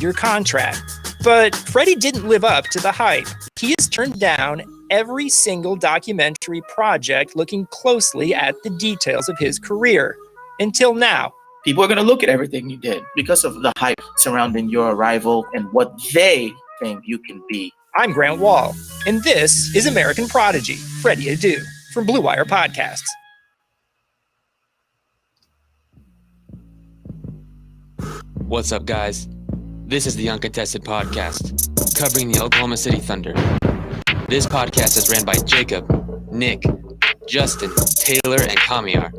your contract. But Freddie didn't live up to the hype. He has turned down every single documentary project looking closely at the details of his career. Until now. People are going to look at everything you did because of the hype surrounding your arrival and what they think you can be. I'm Grant Wall, and this is American Prodigy, Freddie Adu, from Blue Wire Podcasts. What's up, guys? This is the Uncontested podcast, covering the Oklahoma City Thunder. This podcast is ran by Jacob, Nick, Justin, Tayler, and Kamiar.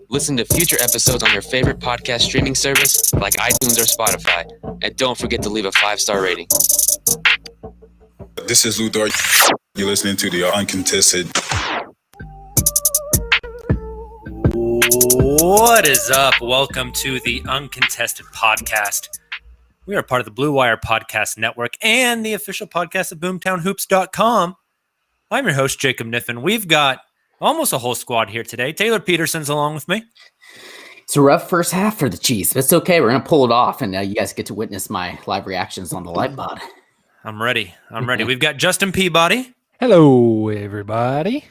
Listen to future episodes on your favorite podcast streaming service like iTunes or Spotify. And don't forget to leave a 5-star rating. This is Ludor. You're listening to the Uncontested. What is up? Welcome to the Uncontested podcast. We are part of the Blue Wire Podcast Network and the official podcast of BoomtownHoops.com. I'm your host, Jacob Niffen. We've got almost a whole squad here today. Taylor Peterson's along with me. It's a rough first half for the Chiefs, but it's okay. We're going to pull it off, and you guys get to witness my live reactions on the live pod. I'm ready. We've got Justin Peabody. Hello, everybody.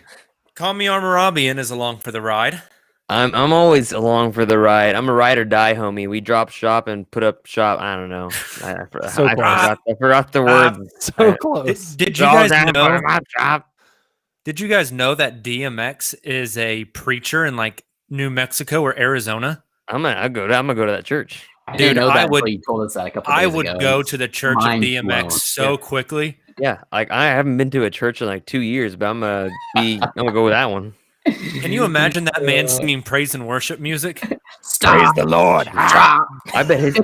Kamiar Marabian is along for the ride. I'm always along for the ride. I'm a ride or die, homie. We drop shop and put up shop. I don't know. I forgot the word. So close. Did you guys know? Did you guys know that DMX is a preacher in like New Mexico or Arizona? I'm gonna go to that church. Dude, I would. You told us that a couple days I would ago. go to the church of DMX blown. so quickly. Yeah, like I haven't been to a church in like 2 years, but I'm gonna go with that one. Can you imagine that man singing praise and worship music? Praise the Lord. I bet his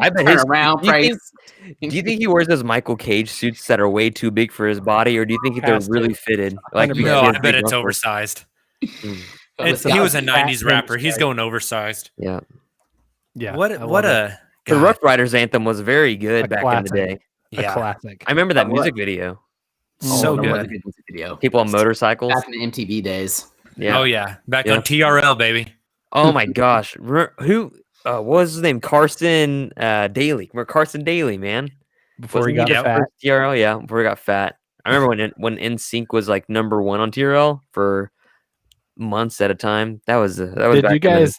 around praise. Do you think he wears those Michael Cage suits that are way too big for his body, or do you think they're really fitted? Like, no, I bet it's oversized. He was a '90s rapper. He's going oversized. Yeah. What a the Rough Riders anthem was very good back in the day. A classic. I remember that music video. So good. What a good music video. People on motorcycles. Back in the MTV days. Yeah. Oh yeah, back on TRL, baby. Oh my gosh, who was his name? Carson Daly. We're Carson Daly, man. Before he got fat. TRL, yeah. Before he got fat. I remember when NSYNC was like number 1 on TRL for months at a time. That was. Did you guys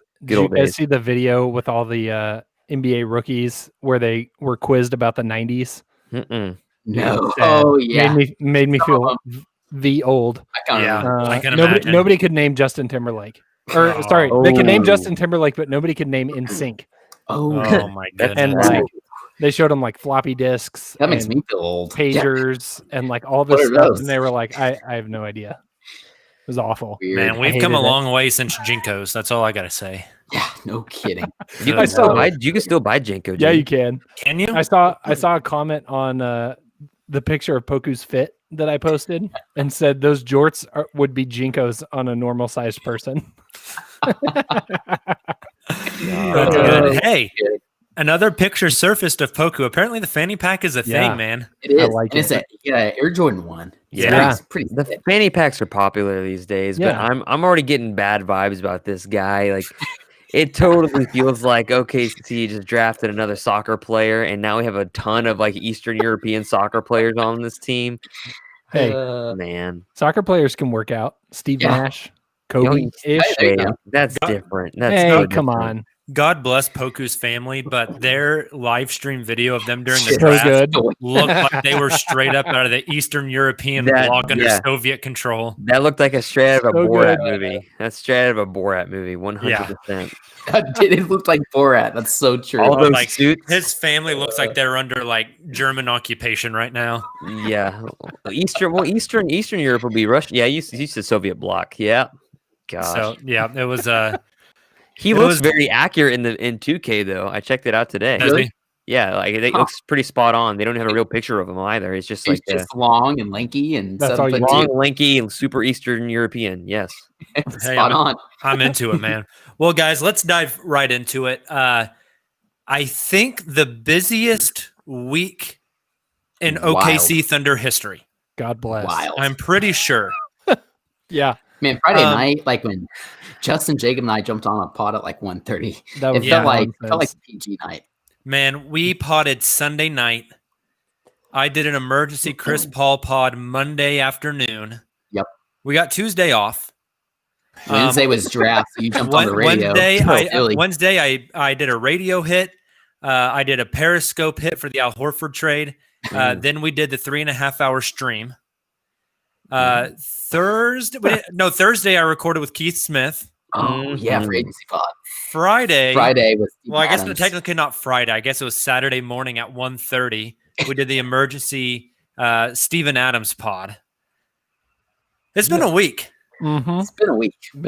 see the video with all the NBA rookies where they were quizzed about the 90s? No. Oh yeah. Made me feel the old. I can imagine. Nobody could name Justin Timberlake. They could name Justin Timberlake, but nobody could name NSYNC. Oh my goodness. And like they showed them like floppy disks. That makes me feel old. Pagers and like all this stuff, and they were like, I have no idea. It was awful. Weird. Man, we've come a long way since Jinkos. That's all I gotta say. Yeah, no kidding. You can still buy Jinko. Yeah, you can. Can you? I saw a comment on the picture of Poku's fit that I posted and said those jorts would be Jinkos on a normal sized person. That's good. Hey, another picture surfaced of Poku. Apparently the fanny pack is a thing, man. It is. I like it. It's Air Jordan 1. Yeah, pretty the fanny packs are popular these days, but I'm already getting bad vibes about this guy. Like, it totally feels like OKC just drafted another soccer player, and now we have a ton of like Eastern European soccer players on this team. Hey, man, soccer players can work out. Steve Nash, Kobe. That's different. Come on. God bless Poku's family, but their live stream video of them during the draft looked like they were straight up out of the Eastern European bloc under Soviet control. That looked like a straight out of a Borat movie. That's straight out of a Borat movie, 100%. It looked like Borat. That's so true. All those suits. His family looks like they're under like German occupation right now. Yeah, Eastern Europe will be Russia. Yeah, used to Soviet bloc. Yeah, gosh. So yeah, it was He looks very accurate in 2K though. I checked it out today. Really? Yeah, like it looks pretty spot on. They don't have a real picture of him either. It's just like just long and lanky and that's all long, lanky, and super Eastern European. Yes, spot on. I'm into it, man. Well, guys, let's dive right into it. I think the busiest week in OKC Thunder history. God bless. Wild. I'm pretty sure. Yeah. Man, Friday night, like when Justin, Jacob, and I jumped on a pod at like 1:30. That was felt like PG night. Man, we potted Sunday night. I did an emergency Chris Paul pod Monday afternoon. Yep. We got Tuesday off. Wednesday was draft, so you jumped on the radio. Wednesday, I did a radio hit. I did a Periscope hit for the Al Horford trade. Then we did the 3.5 hour stream. Thursday I recorded with Keith Smith. Oh, yeah, for agency pod. Friday was Steve I guess Adams. technically not Friday. I guess it was Saturday morning at 1:30. We did the emergency Steven Adams pod. It's been a week. Mm-hmm. It's been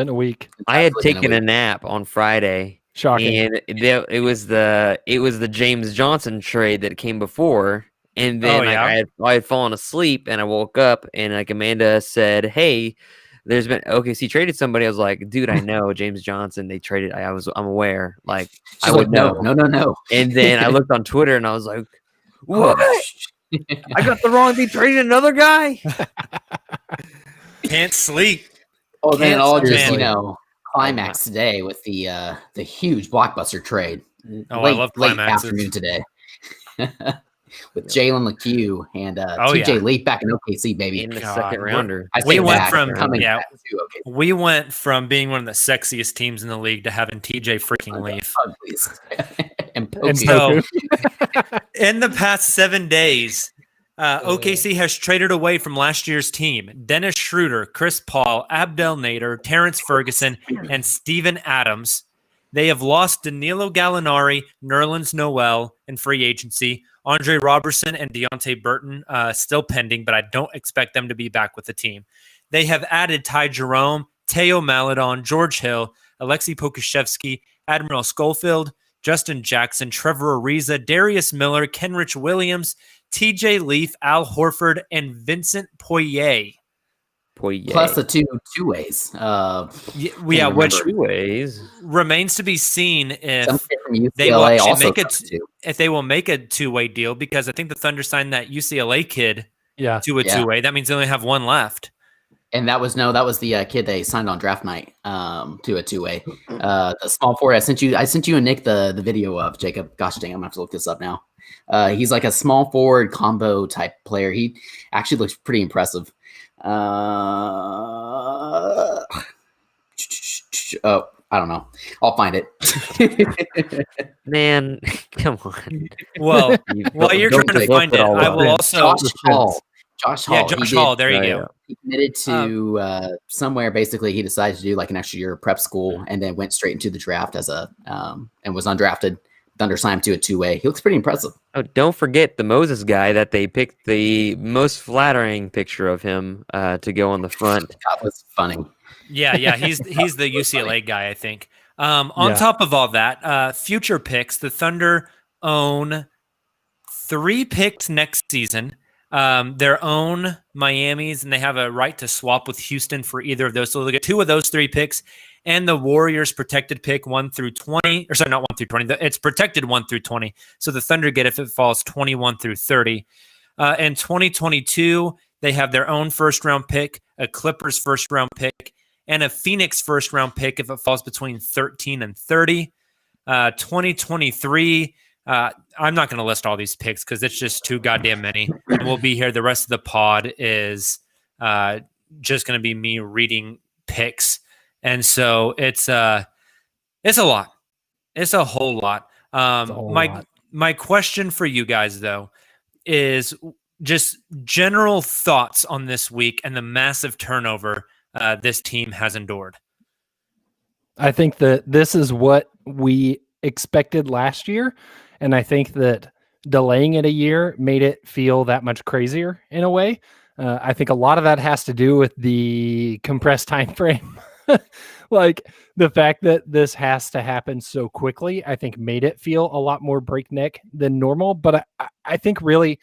a week. I had taken a nap on Friday. Shocking. And it was the James Johnson trade that came before. And then I had fallen asleep and I woke up and like Amanda said, "Hey, there's been OKC traded somebody." I was like, "Dude, I know James Johnson. They traded. I'm aware. Like I would know." No. And then I looked on Twitter and I was like, "What? I got the wrong. They traded another guy." Can't sleep. Oh, then all just climax today with the huge blockbuster trade. I love late climaxes. Afternoon today. With Jalen LeCue and TJ Leaf back in OKC, baby. In the second rounder. We went from being one of the sexiest teams in the league to having TJ freaking Leaf. And so, in the past 7 days, OKC has traded away from last year's team Dennis Schroeder, Chris Paul, Abdel Nader, Terrence Ferguson, and Steven Adams. They have lost Danilo Gallinari, Nerlens Noel in free agency, Andre Robertson and Deontay Burton still pending, but I don't expect them to be back with the team. They have added Ty Jerome, Teo Maledon, George Hill, Alexei Pokushevsky, Admiral Schofield, Justin Jackson, Trevor Ariza, Darius Miller, Kenrich Williams, TJ Leaf, Al Horford, and Vincent Poirier. Plus the two ways. Which two ways remains to be seen if they will actually if they will make a two-way deal, because I think the Thunder signed that UCLA kid to a two-way. That means they only have one left. And that was the kid they signed on draft night to a two-way. The small forward I sent you and Nick the video of Jacob. Gosh dang, I'm gonna have to look this up now. He's like a small forward combo type player. He actually looks pretty impressive. I don't know. I'll find it. Man, come on. Well, while you're trying to find it, I will also Josh Hall. Josh Hall. There you go. He committed to somewhere. Basically, he decided to do like an extra year of prep school, and then went straight into the draft as and was undrafted. Thunder signed him to a two-way. He looks pretty impressive. Oh, don't forget the Moses guy that they picked the most flattering picture of him to go on the front. That was funny. Yeah, he's the UCLA guy, I think. On top of all that, future picks, the Thunder own 3 picks next season. Their own Miami's, and they have a right to swap with Houston for either of those. So they'll get 2 of those 3 picks, and the Warriors protected pick 1 through 20. Or sorry, not 1 through 20. It's protected 1 through 20. So the Thunder get if it falls 21 through 30. In 2022, they have their own first-round pick, a Clippers first-round pick, and a Phoenix first-round pick if it falls between 13 and 30. 2023, I'm not going to list all these picks because it's just too goddamn many. And we'll be here. The rest of the pod is just going to be me reading picks. And so it's a lot. It's a whole lot. My question for you guys, though, is just general thoughts on this week and the massive turnover this team has endured. I think that this is what we expected last year. And I think that delaying it a year made it feel that much crazier in a way. I think a lot of that has to do with the compressed time frame. Like the fact that this has to happen so quickly, I think made it feel a lot more breakneck than normal. But I think really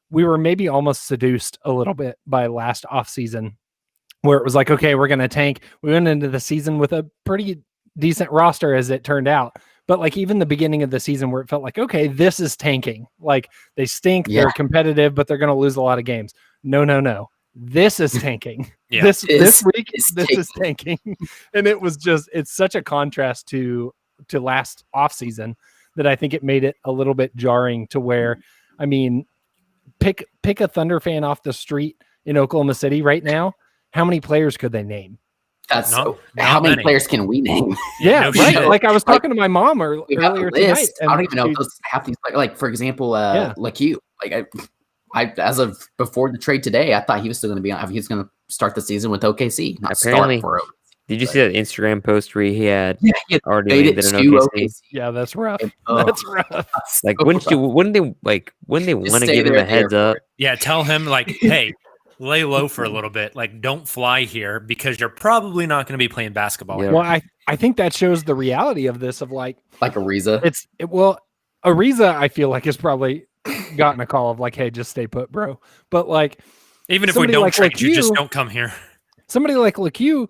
we were maybe almost seduced a little bit by last offseason, where it was like, okay, we're going to tank. We went into the season with a pretty decent roster as it turned out. But like even the beginning of the season where it felt like, okay, this is tanking. Like they stink, they're competitive, but they're going to lose a lot of games. No. This is tanking. This week, this is tanking. And it was just, it's such a contrast to last offseason that I think it made it a little bit jarring to where, I mean, pick a Thunder fan off the street in Oklahoma City right now. How many players could they name? That's Not how many many. players can we name? Yeah, no right. shit. Like I was talking to my mom We got earlier the list. tonight. I don't even know if those half these players, like for example, like you, like I as of before the trade today, I thought he was still going to be on. He was going to start the season with OKC, not Apparently. start for. Did you see that Instagram post where he had He had already made landed it an to OKC? OKC. Yeah, that's rough. Oh, That's rough. that's Like, so wouldn't they Just want to stay give him there a at the heads up? airport. Yeah, tell him like, hey, lay low for a little bit. Like, don't fly here because you're probably not going to be playing basketball. Yeah. Well, I think that shows the reality of this of like Ariza. Ariza, I feel like has probably gotten a call of like, hey, just stay put, bro. But like, Even if we somebody don't like trade you, just LeCue- don't come here. somebody like LeCue,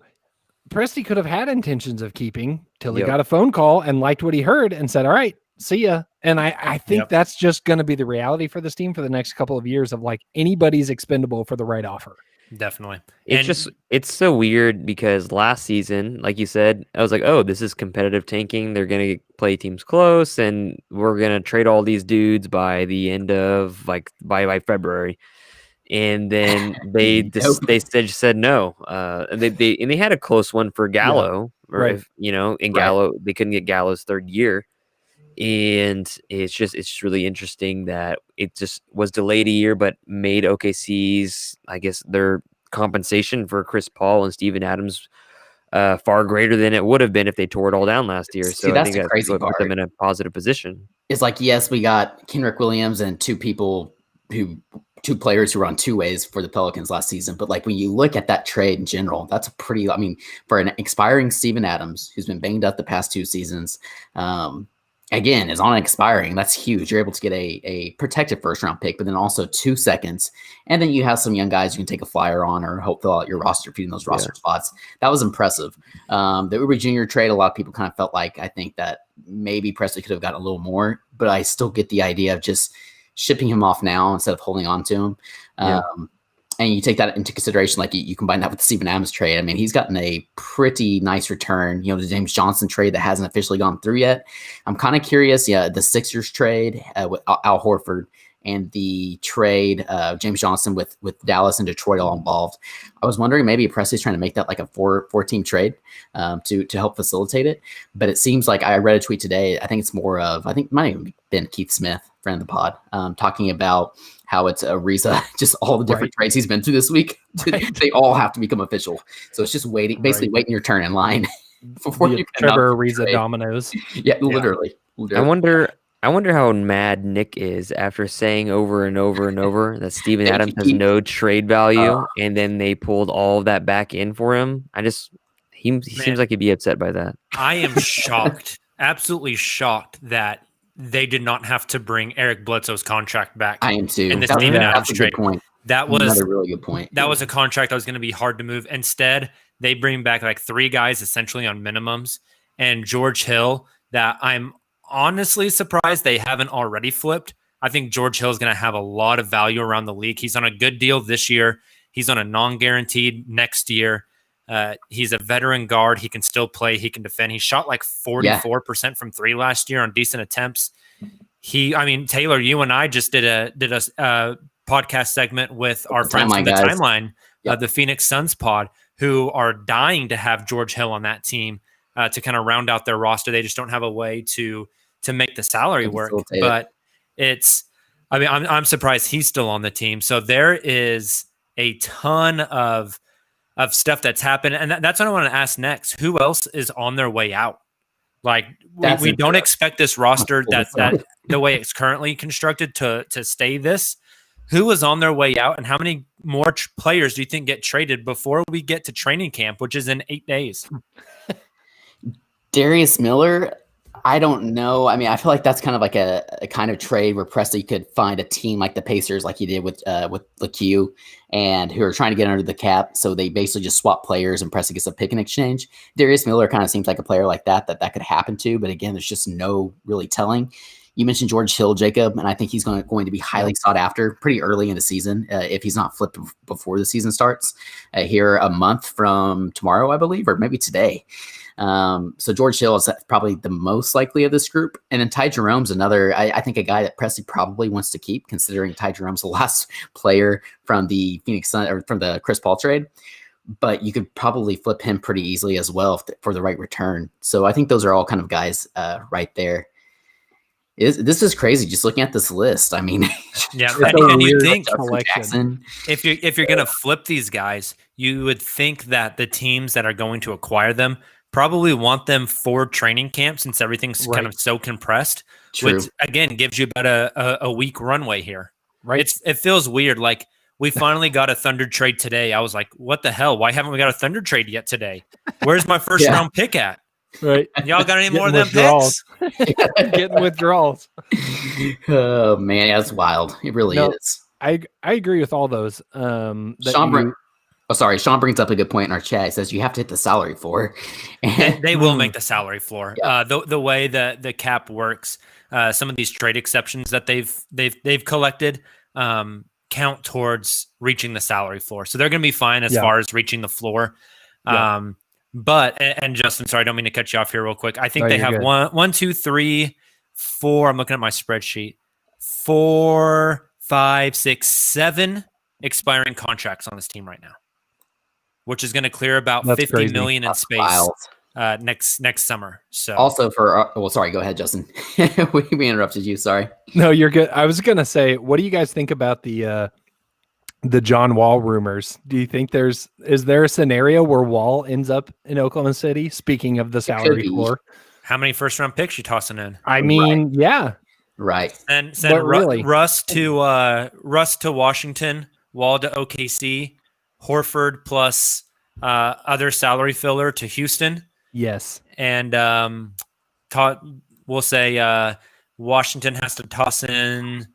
Presti could have had intentions of keeping till he Yep. got a phone call and liked what he heard and said, all right, see ya. And I think Yep. that's just going to be the reality for this team for the next couple of years of like anybody's expendable for the right offer. Definitely. It's so weird because last season, like you said, I was like, oh, this is competitive tanking. They're going to play teams close and we're going to trade all these dudes by the end of like by February. And then they said no. And they had a close one for Gallo, right. And Gallo, they couldn't get Gallo's third year. And it's really interesting that it just was delayed a year, but made OKC's, I guess, their compensation for Chris Paul and Steven Adams far greater than it would have been if they tore it all down last year. So I that's think the that's crazy what put them part. in a positive position. It's like, yes, we got Kenrick Williams and two players who were on two ways for the Pelicans last season. But like when you look at that trade in general, that's a pretty, I mean, for an expiring Steven Adams, who's been banged up the past 2 seasons, again, is on expiring. That's huge. You're able to get a protected first round pick, but then also 2 seconds. And then you have some young guys you can take a flyer on or hope fill out your roster, feeding those roster spots. That was impressive. The Uber Jr. trade, a lot of people kind of felt like, I think that maybe Presley could have gotten a little more, but I still get the idea of just shipping him off now instead of holding on to him. And you take that into consideration, like you combine that with the Steven Adams trade. I mean, he's gotten a pretty nice return. The James Johnson trade that hasn't officially gone through yet. I'm kind of curious. Yeah, the Sixers trade with Al Horford and the trade James Johnson with Dallas and Detroit all involved. I was wondering maybe Presley's trying to make that like a four-team trade to help facilitate it. But it seems like I read a tweet today. I think it's more of, I think it might have been Keith Smith, friend of the pod, talking about how it's Ariza, just all the different trades he's been through this week. They all have to become official. So it's just waiting your turn in line before you can Trevor Ariza dominoes. Yeah, literally. I wonder how mad Nick is after saying over and over and over that Steven Adams has no trade value, and then they pulled all of that back in for him. He seems like he'd be upset by that. I am shocked, absolutely shocked that they did not have to bring Eric Bledsoe's contract back. I am too. In the Steven Adams trade. Point. That was another really good point. That was a contract that was going to be hard to move. Instead, they bring back like 3 guys essentially on minimums, and George Hill, that I'm honestly surprised they haven't already flipped. I think George Hill is going to have a lot of value around the league. He's on a good deal this year. He's on a non-guaranteed next year. He's a veteran guard. He can still play. He can defend. He shot like 44% from 3 last year on decent attempts. Taylor, you and I just did a podcast segment with our friends from the Timeline, the Phoenix Suns pod, who are dying to have George Hill on that team to kind of round out their roster. They just don't have a way to make the salary work. But I'm surprised he's still on the team. So there is a ton of stuff that's happened. And that's what I want to ask next. Who else is on their way out? Like we don't expect this roster that the way it's currently constructed to stay this. Who is on their way out, and how many more players do you think get traded before we get to training camp, which is in 8 days? Darius Miller, I don't know. I mean, I feel like that's kind of like a kind of trade where Presti could find a team like the Pacers, like he did with LeCue, and who are trying to get under the cap. So they basically just swap players, and Presti gets a pick in exchange. Darius Miller kind of seems like a player like that could happen to. But again, there's just no really telling. You mentioned George Hill, Jacob, and I think he's going to be highly sought after pretty early in the season if he's not flipped before the season starts. Here a month from tomorrow, I believe, or maybe today. So George Hill is probably the most likely of this group. And then Ty Jerome's another, I think a guy that Presti probably wants to keep, considering Ty Jerome's the last player from the Phoenix Sun or from the Chris Paul trade. But you could probably flip him pretty easily as well for the right return. So I think those are all kind of guys right there. This is crazy just looking at this list. I mean, yeah, and you think Jackson. if you're going to flip these guys, you would think that the teams that are going to acquire them probably want them for training camp, since everything's kind of so compressed. True. Which again gives you about a week runway here. Right. It feels weird. Like, we finally got a Thunder trade today. I was like, what the hell? Why haven't we got a Thunder trade yet today? Where's my first round pick at? Right. Y'all got any more of them picks? Getting withdrawals. Oh man, that's wild. It really is. I agree with all those. Sean brings up a good point in our chat. He says you have to hit the salary floor. They will make the salary floor. Yeah. The way that the cap works, some of these trade exceptions that they've collected count towards reaching the salary floor. So they're going to be fine as far as reaching the floor. Yeah. But Justin, sorry, I don't mean to cut you off here real quick. I think they have good. 1, 2, 3, 4. I'm looking at my spreadsheet. 4, 5, 6, 7 expiring contracts on this team right now, which is going to clear about That's $50 crazy. million in That's space wild. next summer. So Also sorry, go ahead, Justin. we interrupted you. Sorry. No, you're good. I was gonna say, what do you guys think about the John Wall rumors? Do you think is there a scenario where Wall ends up in Oklahoma City? Speaking of the salary floor, how many first round picks you tossing in? I mean, yeah, Right. Send really? Russ to Washington, Wall to OKC, Horford plus other salary filler to Houston. yes, And we'll say Washington has to toss in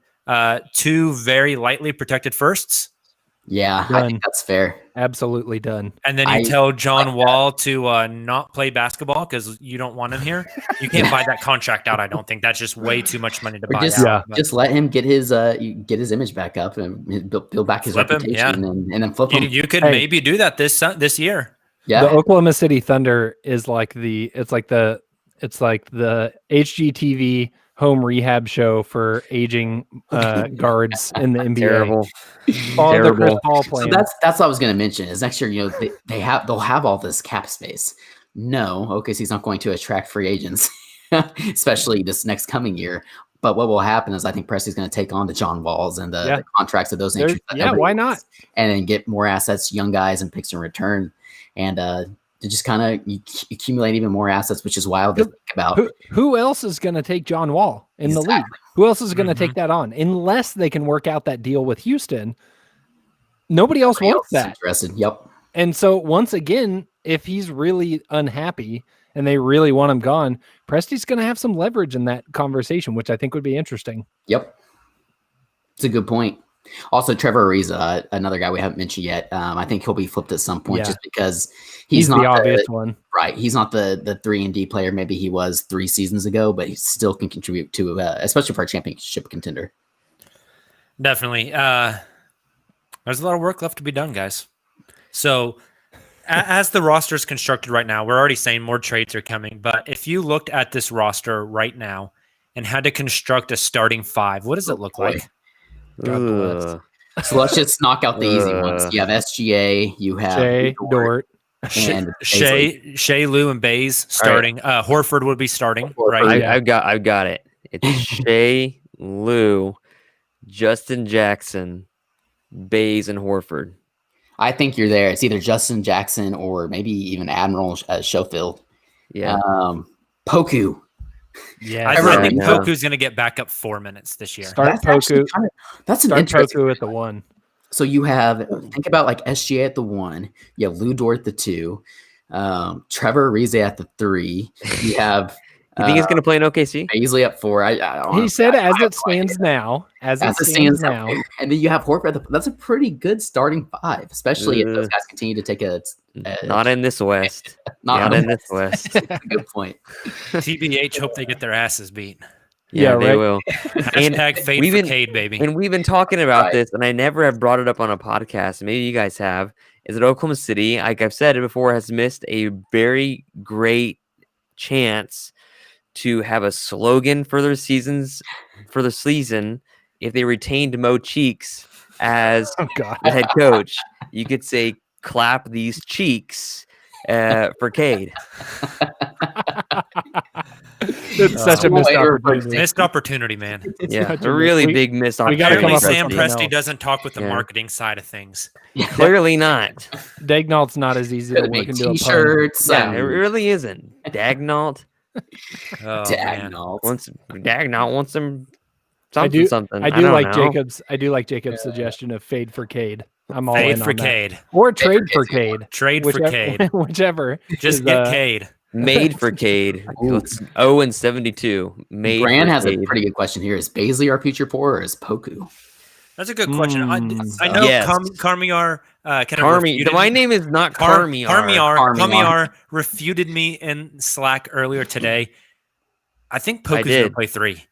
2 very lightly protected firsts. Yeah, I think that's fair. absolutely done. And then you tell John Wall to not play basketball because you don't want him here. You can't buy that contract out, I don't think. That's just way too much money to buy out. Just let him get his image back up and build back his reputation and then flip him. You could maybe do that this year. Yeah. The Oklahoma City Thunder is like the HGTV home rehab show for aging guards in the NBA. Terrible. All the Chris Terrible. Paul So playing. that's what I was going to mention is next year, they'll have all this cap space. No, OKC's not going to attract free agents, especially this next coming year. But what will happen is I think Presti's going to take on the John Walls and the contracts of those natures. Why not? And then get more assets, young guys, and picks in return. And to just kind of accumulate even more assets, which is wild to think about. Who else is going to take John Wall in the league? Who else is going to take that on? Unless they can work out that deal with Houston, nobody else wants that. Interested. Yep. And so once again, if he's really unhappy and they really want him gone, Presti's going to have some leverage in that conversation, which I think would be interesting. Yep. It's a good point. Also, Trevor Ariza, another guy we haven't mentioned yet. I think he'll be flipped at some point just because he's not the obvious one. Right. He's not the 3-and-D player maybe he was 3 seasons ago, but he still can contribute to, especially for a championship contender. Definitely. There's a lot of work left to be done, guys. So as the roster is constructed right now, we're already saying more trades are coming. But if you looked at this roster right now and had to construct a starting 5, what does it look like? God bless. So let's just knock out the easy ones. You have SGA, you have Shea, Dort, and Shea, Lou, and Baze starting. Right. Horford would be starting, right? I've got it. It's Shea, Lou, Justin Jackson, Baze, and Horford. I think you're there. It's either Justin Jackson or maybe even Admiral Schofield. Yeah. Poku. Yeah, I think Poku's going to get back up 4 minutes this year. Start Poku. That's an Start interesting Poku at the 1. So you have think about like SGA at the 1. You have Lou Dort at the 2. Trevor Ariza at the 3. You have. You think he's going to play in OKC? Easily at 4. He said as it stands now. As it stands now. And then you have Horford. That's a pretty good starting 5, especially if those guys continue to take a not in this West. Not in this West. Good point. TBH, hope they get their asses beat. Yeah, they right. will. Hashtag fade for Cade, baby. And we've been talking about this, and I never have brought it up on a podcast. Maybe you guys have. Is that Oklahoma City, like I've said it before, has missed a very great chance to have a slogan for the season if they retained Mo Cheeks as the head coach. You could say, clap these cheeks for Cade. It's such a missed opportunity. Missed opportunity, man. Yeah, a really big missed opportunity. Apparently, Sam Presti doesn't talk with the marketing side of things. Clearly not. Dagnalt's not as easy to work into T-shirts. Yeah, it really isn't. Dagnalt. Dagnalt wants some something. I do like Jacob's suggestion of fade for Cade. I'm all fade in for on Cade. That. Or trade for Cade. Trade for Cade. Whichever. Just get Cade. Made for Cade. It's 0-72. Made. Bran for has Cade. a pretty good question here. Is Baisley our future four or is Poku? That's a good question. I know Yes. Kamiar. My name is not Kamiar. Kamiar refuted me in Slack earlier today. I think Poku's going to play 3.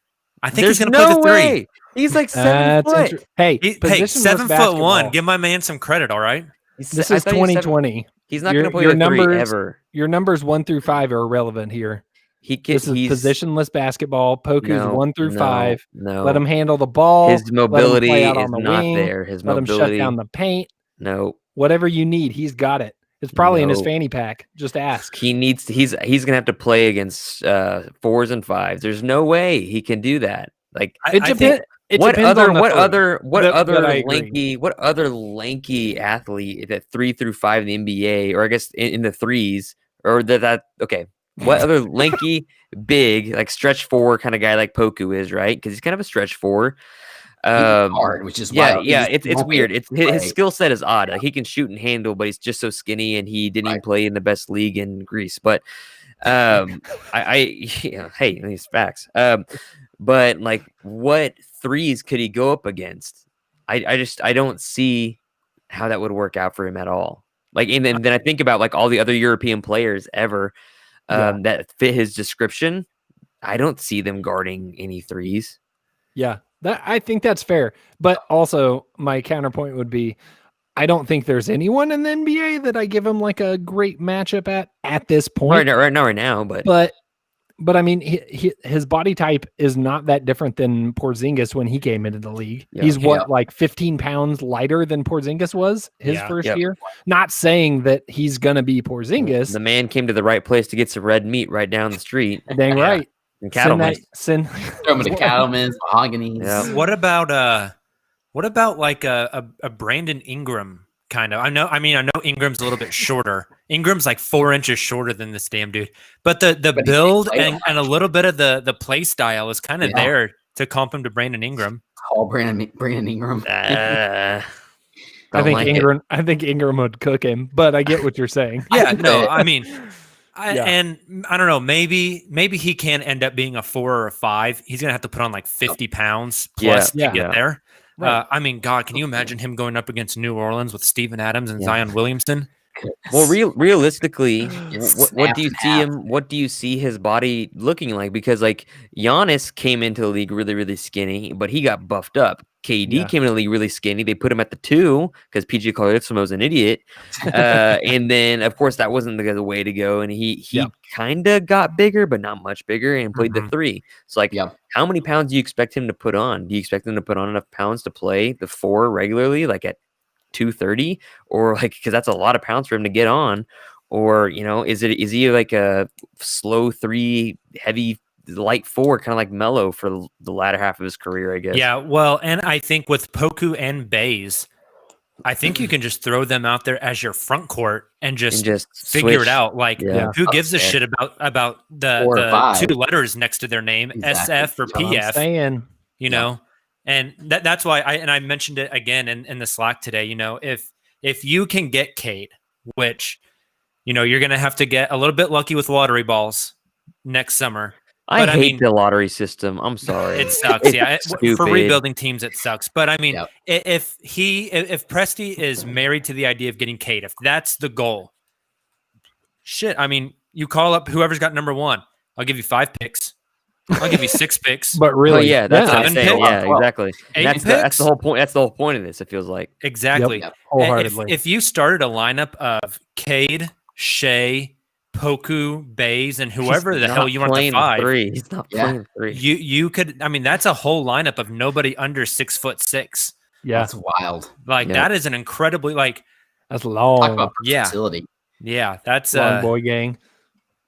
I think he's going to play the 3. He's like 7 foot. Hey, 7'1". Give my man some credit, all right? This is 2020. He's not going to play the 3 ever. Your numbers 1 through 5 are irrelevant here. This is positionless basketball. Poku's 1 through 5. No. Let him handle the ball. His mobility let him play out is on the not wing, there. His let mobility. him shut down the paint. No. Whatever you need, he's got it. It's probably in his fanny pack. Just ask. He's gonna have to play against 4s and 5s. There's no way he can do that. Like It depends. What other lanky athlete that 3 through 5 in the NBA, or I guess in the 3s, or what other lanky big like stretch 4 kind of guy like Poku is, right? Because he's kind of a stretch 4. Hard, which is wild. It's weird. His skill set is odd. Like he can shoot and handle, but he's just so skinny, and he didn't even play in the best league in Greece. But hey, these facts. But like, what 3s could he go up against? I don't see how that would work out for him at all. Like, and then I think about like all the other European players ever that fit his description. I don't see them guarding any 3s. Yeah. I think that's fair. But also my counterpoint would be, I don't think there's anyone in the NBA that I give him like a great matchup at this point. Right now. But I mean, his body type is not that different than Porzingis when he came into the league. Yeah. He's like 15 pounds lighter than Porzingis was his first year. Not saying that he's going to be Porzingis. The man came to the right place to get some red meat right down the street. Dang right. And Cattleman's. Throw him to Cattleman's, Mahogany's. Yeah. What about like a Brandon Ingram kind of? I know Ingram's a little bit shorter. Ingram's like 4 inches shorter than this damn dude. But the build and a little bit of the play style is kind of there to comp him to Brandon Ingram. Call Brandon Ingram. I think Ingram would cook him, but I get what you're saying. Yeah, no, I mean, and I don't know, maybe he can end up being a 4 or a 5. He's gonna have to put on like 50 pounds plus to get there. Right. I mean, God, can you imagine him going up against New Orleans with Steven Adams and Zion Williamson? Well, realistically, what do you see him? What do you see his body looking like? Because like Giannis came into the league really, really skinny, but he got buffed up. KD came into the league really skinny. They put him at the 2 because PG Carlesimo was an idiot. And then, of course, that wasn't the way to go. And he kind of got bigger, but not much bigger, and played the 3. So, like, how many pounds do you expect him to put on? Do you expect him to put on enough pounds to play the 4 regularly, like at 230? Or, like, because that's a lot of pounds for him to get on. Or, you know, is he like a slow 3, heavy light 4, kind of like Melo for the latter half of his career, I guess. Yeah, well, and I think with Poku and Bays, I think you can just throw them out there as your front court and just figure switch. It out. Like, who gives a shit about the 2 letters next to their name, SF or PF? You know, and that's why I mentioned it again in the Slack today. You know, if you can get Cade, which, you know, you're going to have to get a little bit lucky with lottery balls next summer. I hate the lottery system. I'm sorry. It sucks. For rebuilding teams, it sucks. But I mean, if Presti is married to the idea of getting Cade, if that's the goal, shit. I mean, you call up whoever's got number 1. I'll give you 5 picks. I'll give you 6 picks. But really, that's what I'm saying. Picks. Yeah, exactly. 8 that's the whole point. That's the whole point of this. It feels like exactly. Yep. Wholeheartedly. If you started a lineup of Cade, Shea, Poku, Bays, and whoever He's the hell not you want the playing 5. three. He's not Yeah. playing three. You could. I mean, that's a whole lineup of nobody under 6'6". Yeah, That's wild. Like Yeah. that is an incredibly that's Talk long. about Yeah. versatility. yeah. That's Long boy gang.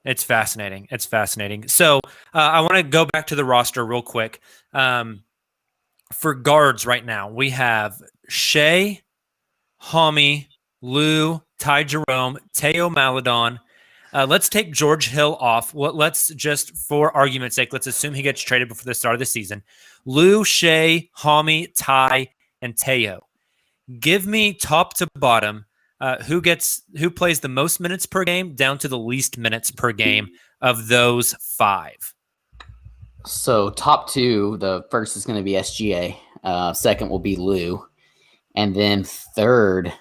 It's fascinating. It's fascinating. So I want to go back to the roster real quick. For guards right now, we have Shea, Hami, Lou, Ty Jerome, Teo Maladon. Let's take George Hill off. Let's just, for argument's sake, let's assume he gets traded before the start of the season. Lou, Shea, Hami, Ty, and Teo. Give me top to bottom who plays the most minutes per game down to the least minutes per game of those 5. So top 2, the first is going to be SGA. Second will be Lou. And then third,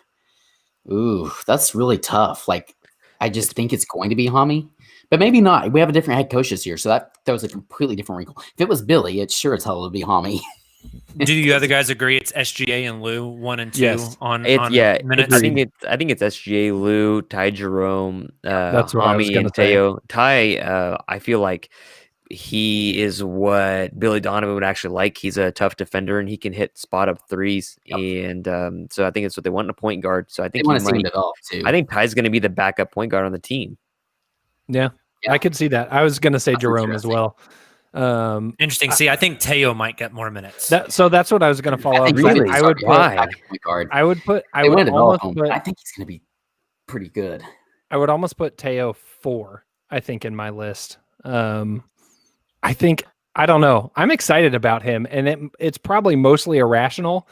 that's really tough. Like, I just think it's going to be Hami, but maybe not. We have a different head coach this year, so that was a completely different wrinkle. If it was Billy, it's sure as hell it would be Hami. Do you other guys agree it's SGA and Lou 1 and 2 Yes. on I minutes? think it's SGA, Lou, Ty Jerome, That's what I was Hami, gonna and Teo. Ty, I feel like he is what Billy Donovan would actually like. He's a tough defender and he can hit spot up threes. And so I think it's what they want in a point guard. So I think They want to see him develop too. I think Ty's going to be the backup point guard on the team. Yeah, I could see that. I was going to say That's Jerome as well. Interesting. See, I think Teo might get more minutes. That's what I was going to follow up. Really? I would Why? Guard. I would put. I They would want to develop almost him. put. I think he's going to be pretty good. I would almost put Teo 4. I think in my list. I think I don't know. I'm excited about him, and it's probably mostly irrational.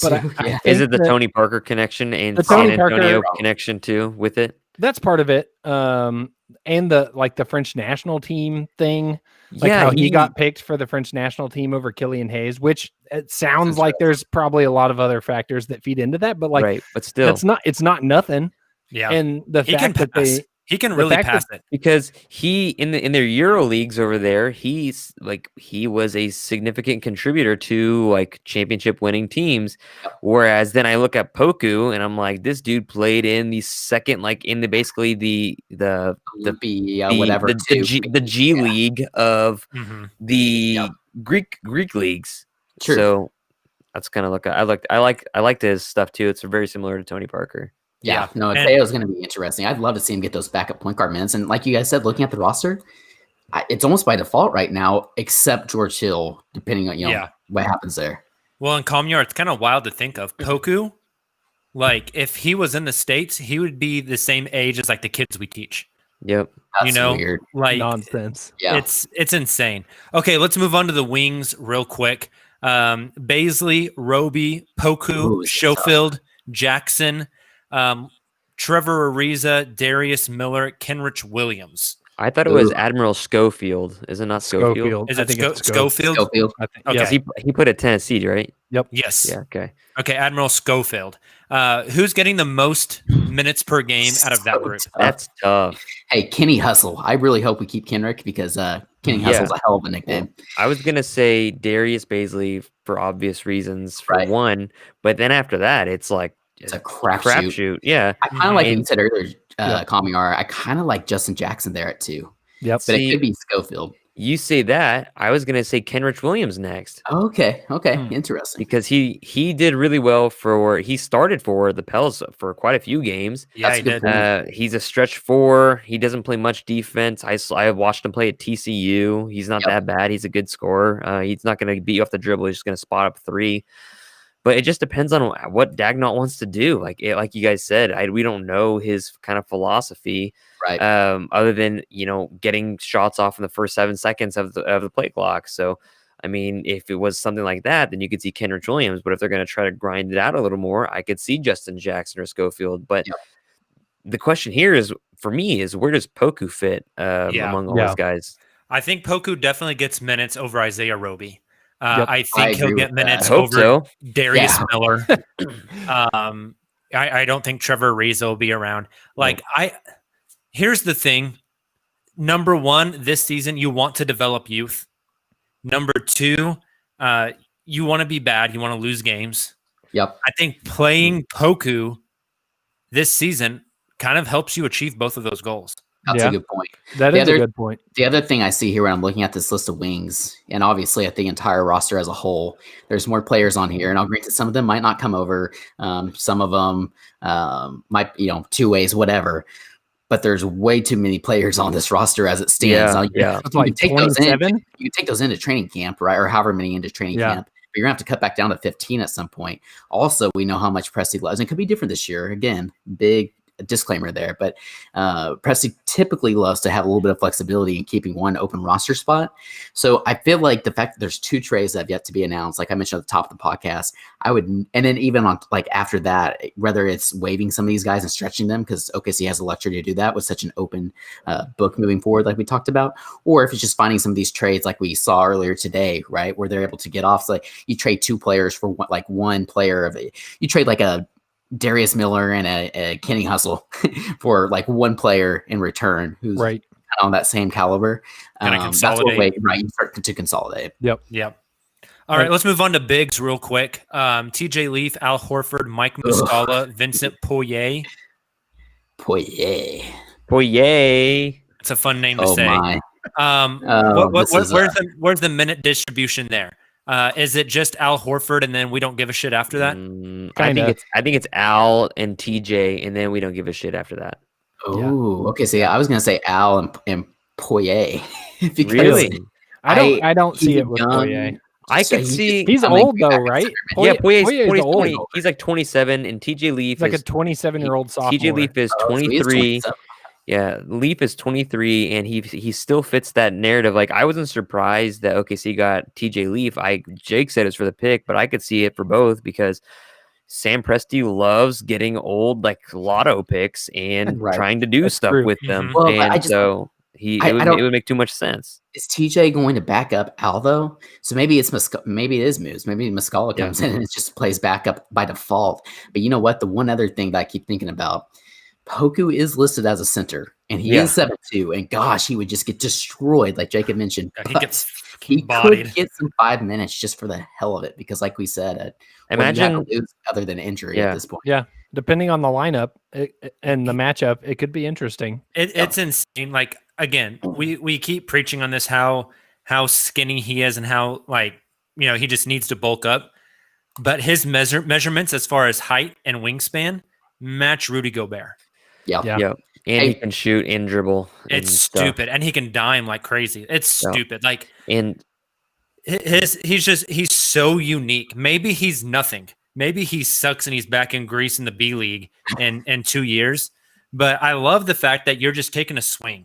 But I Is it think the that Tony Parker connection and the San Tony Parker- Antonio connection too with it? that's part of it. And the French national team thing, like how he got picked for the French national team over Killian Hayes, which it sounds like there's probably a lot of other factors that feed into that, but like, right, but still, it's not nothing. Yeah. And the He can fact that pass. He can really fact pass that- it. because he in their Euro leagues over there, he was a significant contributor to like championship winning teams. Whereas then I look at Poku and I'm like, this dude played in the second, like in the basically the whatever the G League of the Greek leagues. True. So that's kind of I liked his stuff too. It's very similar to Tony Parker. Yeah, no, And- Teo's going to be interesting. I'd love to see him get those backup point guard minutes. And like you guys said, looking at the roster, it's almost by default right now, except George Hill, depending on what happens there. Well, in Kamiar, it's kind of wild to think of. Poku, like if he was in the States, he would be the same age as like the kids we teach. Yep. That's weird. Like nonsense. Yeah, it's insane. Okay, let's move on to the wings real quick. Baisley, Roby, Poku, Ooh, this is Schofield, Jackson, Trevor Ariza, Darius Miller, Kenrich Williams. I thought it was Admiral Schofield. Is it not Schofield? Is I it think it's Schofield? Schofield. I think, Okay. yeah. He put a Tennessee, right? Yes. Yeah. Okay. Okay, Admiral Schofield. Who's getting the most minutes per game out of that group? That's tough. Hey, Kenny Hustle. I really hope we keep Kenrick because Kenny Hustle's a hell of a nickname. I was gonna say Darius Baisley for obvious reasons for Right. one, but then after that, it's like It's a crapshoot. crapshoot. Yeah. I kind of like what you And- said earlier, Kamiar. I kind of like Justin Jackson there at 2, Yep. but See- it could be Schofield. You say that. I was gonna say Kenrich Williams next Okay, interesting. because he did really well he started for the Pels for quite a few games. Yeah, That's he a good did. point. He's a stretch 4. He doesn't play much defense. I watched him play at TCU. He's not that bad. He's a good scorer. He's not going to beat you off the dribble. He's just going to spot up 3. But it just depends on what Dagnall wants to do. Like you guys said, we don't know his kind of philosophy, Right. other than getting shots off in the first 7 seconds of the play clock. So, I mean, if it was something like that, then you could see Kenrich Williams. But if they're going to try to grind it out a little more, I could see Justin Jackson or Schofield. But the question here is, for me, is where does Poku fit among all those guys? I think Poku definitely gets minutes over Isaiah Roby. Yep. I I think he'll agree get with that. minutes I hope over so. Darius Yeah. Miller. I don't think Trevor Ariza will be around. Here's the thing. Number 1, this season, you want to develop youth. Number 2, you want to be bad. You want to lose games. Yep. I think playing Poku this season kind of helps you achieve both of those goals. That's a good point. That is a good point. The other thing I see here when I'm looking at this list of wings, and obviously at the entire roster as a whole, there's more players on here, and I'll agree that some of them might not come over. Some of them might, two ways, whatever. But there's way too many players on this roster as it stands. That's like 27. You can take those into training camp, right? Or however many into training camp. But you're going to have to cut back down to 15 at some point. Also, we know how much Presti loves. And it could be different this year. Again, big disclaimer there. But Presti typically loves to have a little bit of flexibility in keeping one open roster spot. So I feel like the fact that there's 2 trades that have yet to be announced, like I mentioned at the top of the podcast, and then even on like after that, whether it's waiving some of these guys and stretching them because OKC has the luxury to do that with such an open book moving forward, like we talked about, or if it's just finding some of these trades like we saw earlier today, right, where they're able to get off. So like you trade 2 players for one player of it. You trade like a Darius Miller and a Kenny Hustle for like one player in return who's right on that same caliber. That's what way, right, you start to consolidate. Yep. All right, let's move on to bigs real quick. TJ Leaf, Al Horford, Mike Muscala, Vincent Poirier. Poirier. It's a fun name to say. My. Where's the minute distribution there? Is it just Al Horford and then we don't give a shit after that? I think it's Al and TJ and then we don't give a shit after that. Oh, okay. So I was gonna say Al and Poirier. Really? I don't see it with Poirier. I could see he's old though, right? Poirier's 20. He's like 27, and TJ Leaf is like a 27-year-old sophomore. TJ Leaf is 23. Yeah, Leaf is 23, and he still fits that narrative. Like, I wasn't surprised that OKC got TJ Leaf. Jake said it's for the pick, but I could see it for both because Sam Presti loves getting old, like, lotto picks and trying to do stuff with them. Well, and so it would make too much sense. Is TJ going to back up Al though? So maybe maybe it is Moose. Maybe Muscala comes in and it just plays backup by default. But you know what? The one other thing that I keep thinking about, Poku is listed as a center, and he is 7'2", and gosh, he would just get destroyed, like Jacob mentioned. He could get some 5 minutes just for the hell of it, because like we said, imagine other than injury at this point. Yeah, depending on the lineup and the matchup, it could be interesting. It's insane. Like, again, we keep preaching on this how skinny he is and how, like, he just needs to bulk up, but his measurements as far as height and wingspan match Rudy Gobert. Yeah. And he can shoot and dribble. It's stupid. And he can dime like crazy. It's stupid. Like, and he's so unique. Maybe he's nothing. Maybe he sucks and he's back in Greece in the B League in 2 years. But I love the fact that you're just taking a swing.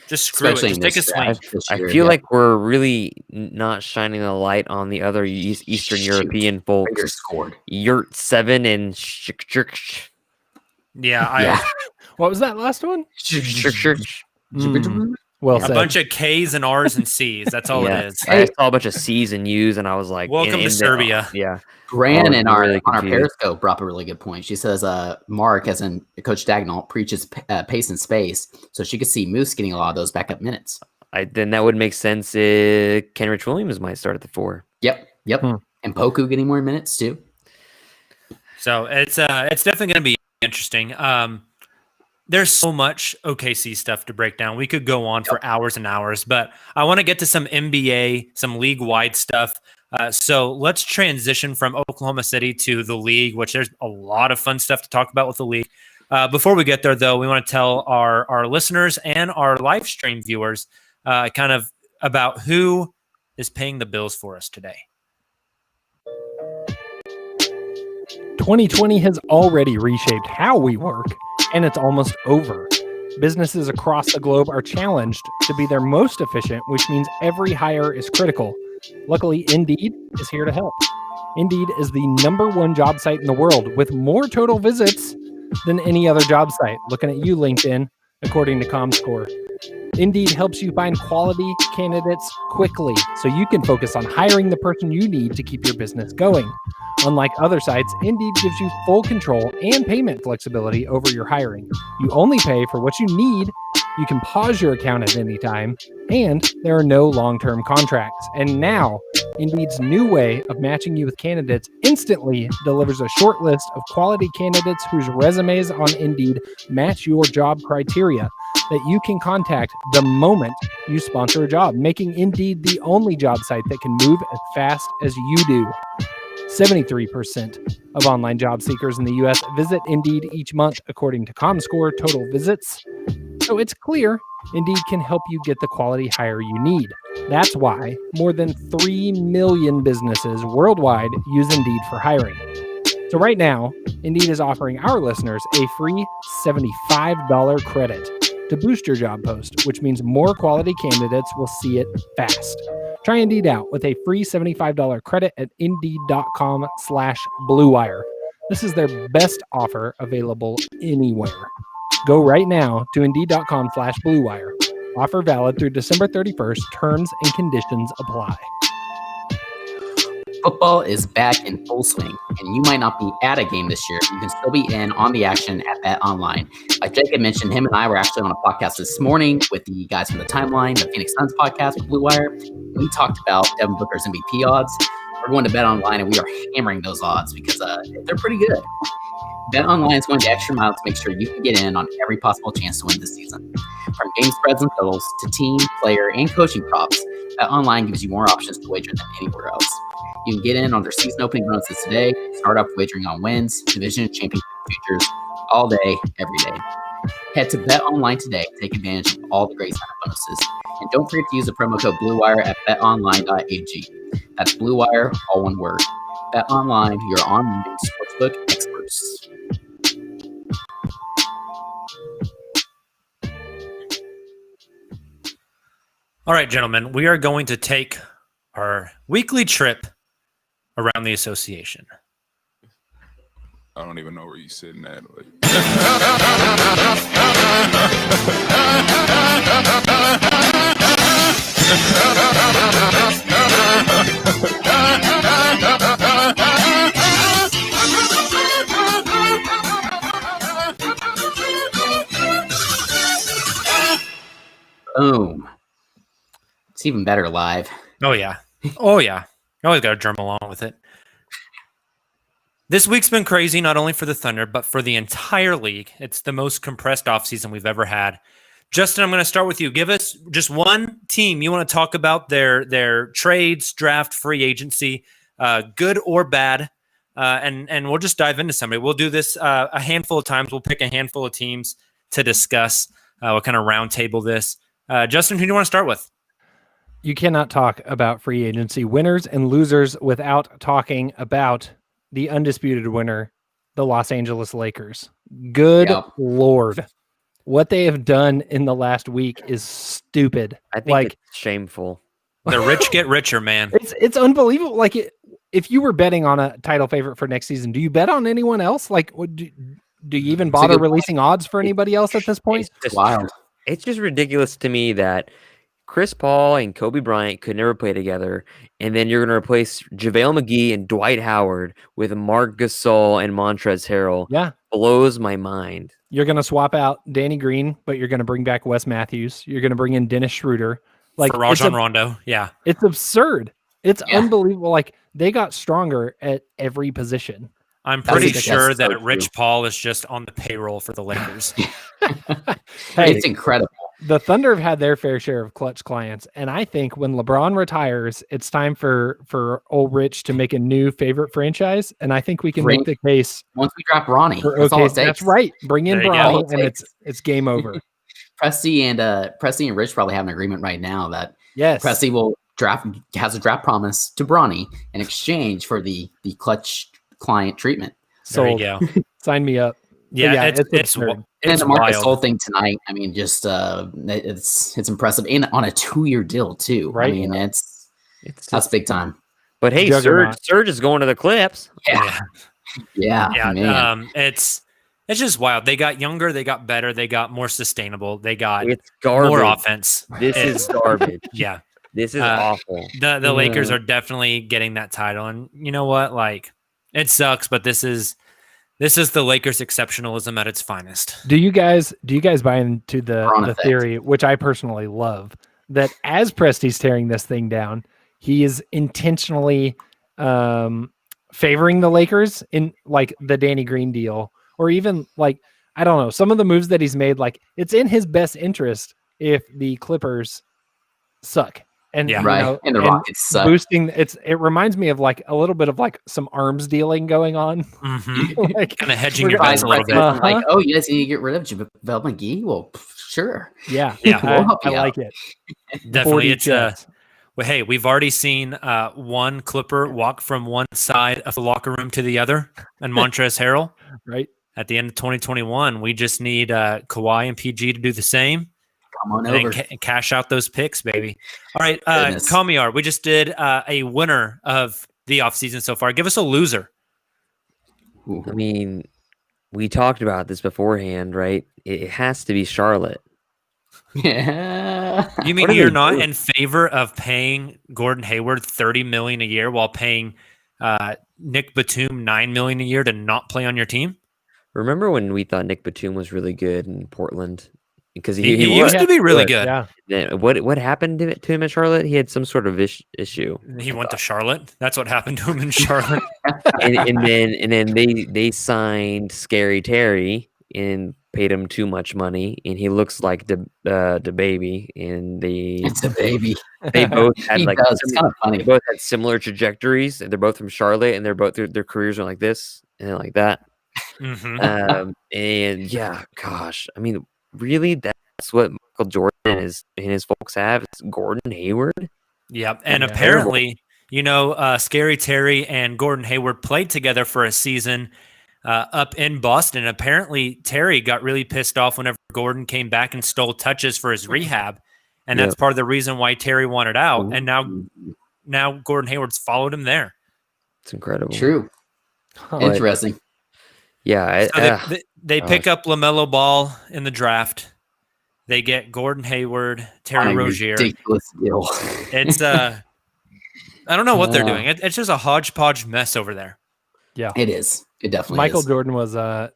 Just screw Especially it. Just take a swing. I feel like we're really not shining a light on the other Eastern European folks. Yurt 7 and What was that last one? Well said. A bunch of K's and R's and C's. That's all it is. I saw a bunch of C's and U's, and I was like, welcome to Serbia. Gran on our Periscope brought up a really good point. She says, Mark, as in Coach Dagnall, preaches pace and space, so she could see Moose getting a lot of those backup minutes. Then that would make sense if Kenrich Williams might start at the 4. Yep. And Poku getting more minutes too. So it's definitely going to be interesting. There's so much OKC stuff to break down. We could go on for hours and hours, but I want to get to some NBA, some league-wide stuff. So let's transition from Oklahoma City to the league, which there's a lot of fun stuff to talk about with the league. Before we get there, though, we want to tell our listeners and our live stream viewers kind of about who is paying the bills for us today. 2020 has already reshaped how we work, and it's almost over. Businesses across the globe are challenged to be their most efficient, which means every hire is critical. Luckily, Indeed is here to help. Indeed is the #1 job site in the world with more total visits than any other job site. Looking at you, LinkedIn, according to ComScore. Indeed helps you find quality candidates quickly so you can focus on hiring the person you need to keep your business going. Unlike other sites, Indeed gives you full control and payment flexibility over your hiring. You only pay for what you need, you can pause your account at any time, and there are no long-term contracts. And now, Indeed's new way of matching you with candidates instantly delivers a short list of quality candidates whose resumes on Indeed match your job criteria. that you can contact the moment you sponsor a job, making Indeed the only job site that can move as fast as you do. 73% of online job seekers in the U.S. visit Indeed each month, according to ComScore total visits. So it's clear Indeed can help you get the quality hire you need. That's why more than 3 million businesses worldwide use Indeed for hiring. So right now, Indeed is offering our listeners a free $75 credit to boost your job post, which means more quality candidates will see it fast. Try Indeed out with a free $75 credit at Indeed.com/BlueWire. This is their best offer available anywhere. Go right now to Indeed.com/BlueWire. Offer valid through December 31st. Terms and conditions apply. Football is back in full swing, and you might not be at a game this year. You can still be in on the action at Bet Online. Like Jacob mentioned, him and I were actually on a podcast this morning with the guys from the Timeline, the Phoenix Suns podcast with Blue Wire. We talked about Devin Booker's MVP odds. We're going to Bet Online, and we are hammering those odds because they're pretty good. Bet Online is going the extra mile to make sure you can get in on every possible chance to win this season. From game spreads and totals to team, player, and coaching props, Bet Online gives you more options to wager than anywhere else. You can get in on their season opening bonuses today. Start off wagering on wins, division, and championship futures all day, every day. Head to Bet Online today to take advantage of all the great sign-up bonuses. And don't forget to use the promo code BlueWire at betonline.ag. That's BlueWire, all one word. Bet Online, your online sportsbook experts. All right, gentlemen, we are going to take our weekly trip around the association. I don't even know where you're sitting at. Boom. It's even better live. Oh, yeah. Oh, yeah. You always got to drum along with it. This week's been crazy, not only for the Thunder, but for the entire league. It's the most compressed offseason we've ever had. Justin, I'm going to start with you. Give us just one team you want to talk about their trades, draft, free agency, good or bad, and we'll just dive into somebody. We'll do this a handful of times. We'll pick a handful of teams to discuss. We'll kind of round table this. Justin, who do you want to start with? You cannot talk about free agency winners and losers without talking about the undisputed winner, the Los Angeles Lakers. Good Lord. What they have done in the last week is stupid. I think it's shameful. The rich get richer, man. It's unbelievable. Like, if you were betting on a title favorite for next season, do you bet on anyone else? Like, do you even bother releasing odds for anybody else at this point? It's wild. It's just ridiculous to me that Chris Paul and Kobe Bryant could never play together, and then you're going to replace JaVale McGee and Dwight Howard with Marc Gasol and Montrezl Harrell. Yeah. Blows my mind. You're going to swap out Danny Green, but you're going to bring back Wes Matthews. You're going to bring in Dennis Schroeder. Like for Rajon Rondo. Yeah. It's absurd. It's unbelievable. Like, they got stronger at every position. I'm pretty sure that Rich Paul is just on the payroll for the Lakers. Hey, it's incredible. The Thunder have had their fair share of clutch clients, and I think when LeBron retires, it's time for old Rich to make a new favorite franchise, and I think we can make the case once we drop Bronny. That's right. Bring in Bronny, and it's game over. Presti and Rich probably have an agreement right now that Presti has a draft promise to Bronny in exchange for the clutch client treatment. So there you go. Sign me up. Yeah, it's and the Marcus Gasol thing tonight. I mean, just it's impressive, and on a 2-year deal too. Right? I mean, that's big time. But hey, Serge is going to the Clips. Yeah. Man. It's just wild. They got younger, they got better, they got more sustainable, they got more offense. This is garbage. Yeah, this is awful. The Lakers are definitely getting that title, and you know what? Like, it sucks, but this is the Lakers exceptionalism at its finest. Do you guys buy into the theory, which I personally love, that as Presti's tearing this thing down, he is intentionally favoring the Lakers in like the Danny Green deal, or even like I don't know. Some of the moves that he's made, like it's in his best interest if the Clippers suck. And Yeah. Right. And the Rockets suck. boosting it reminds me of like a little bit of like some arms dealing going on. Like Kind of hedging We're your gonna bets a buy little bit. some like, oh, you guys need to get rid of JaVale McGee? Well, sure. Yeah. Yeah. We'll help I you like out. it. Definitely. 40 It's Jets. well, hey, we've already seen one Clipper walk from one side of the locker room to the other, and Montrezl Harrell. Right. At the end of 2021, we just need Kawhi and PG to do the same. Come on And over. then cash out those picks, baby. All right, Goodness. Kamiar, we just did a winner of the offseason so far. Give us a loser. Ooh. I mean, we talked about this beforehand, right? It has to be Charlotte. Yeah. You mean What are you're they not doing? in favor of paying Gordon Hayward $30 million a year while paying Nick Batum $9 million a year to not play on your team? Remember when we thought Nick Batum was really good in Portland? Because He he used was. to be really good. Yeah. Then what happened to him at Charlotte? He had some sort of issue. He went to Charlotte. That's what happened to him in Charlotte. and then they signed Scary Terry and paid him too much money, and he looks like the baby. And It's a baby. they both had He like does. It's kind of they funny. both had similar trajectories, and they're both from Charlotte, and they're both their careers are like this and like that. Mhm. And yeah, gosh, I mean, really, that's what Michael Jordan and his folks have. It's Gordon Hayward. Yep. And Yeah. apparently, Scary Terry and Gordon Hayward played together for a season up in Boston. Apparently, Terry got really pissed off whenever Gordon came back and stole touches for his rehab. And that's part of the reason why Terry wanted out. And now Gordon Hayward's followed him there. It's incredible. True. Huh. Interesting. Yeah. So they pick up LaMelo Ball in the draft. They get Gordon Hayward, Terry On a Rozier. ridiculous deal. It's I don't know what they're doing. It's just a hodgepodge mess over there. Yeah. It is. It definitely Michael is. Jordan was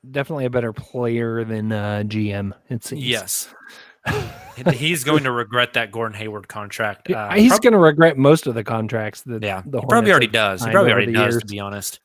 definitely a better player than GM, it seems. Yes. He's going to regret that Gordon Hayward contract. He's going to regret most of the contracts. That Yeah, the he probably Hornets already have does. He signed probably over already the does, years. to be honest.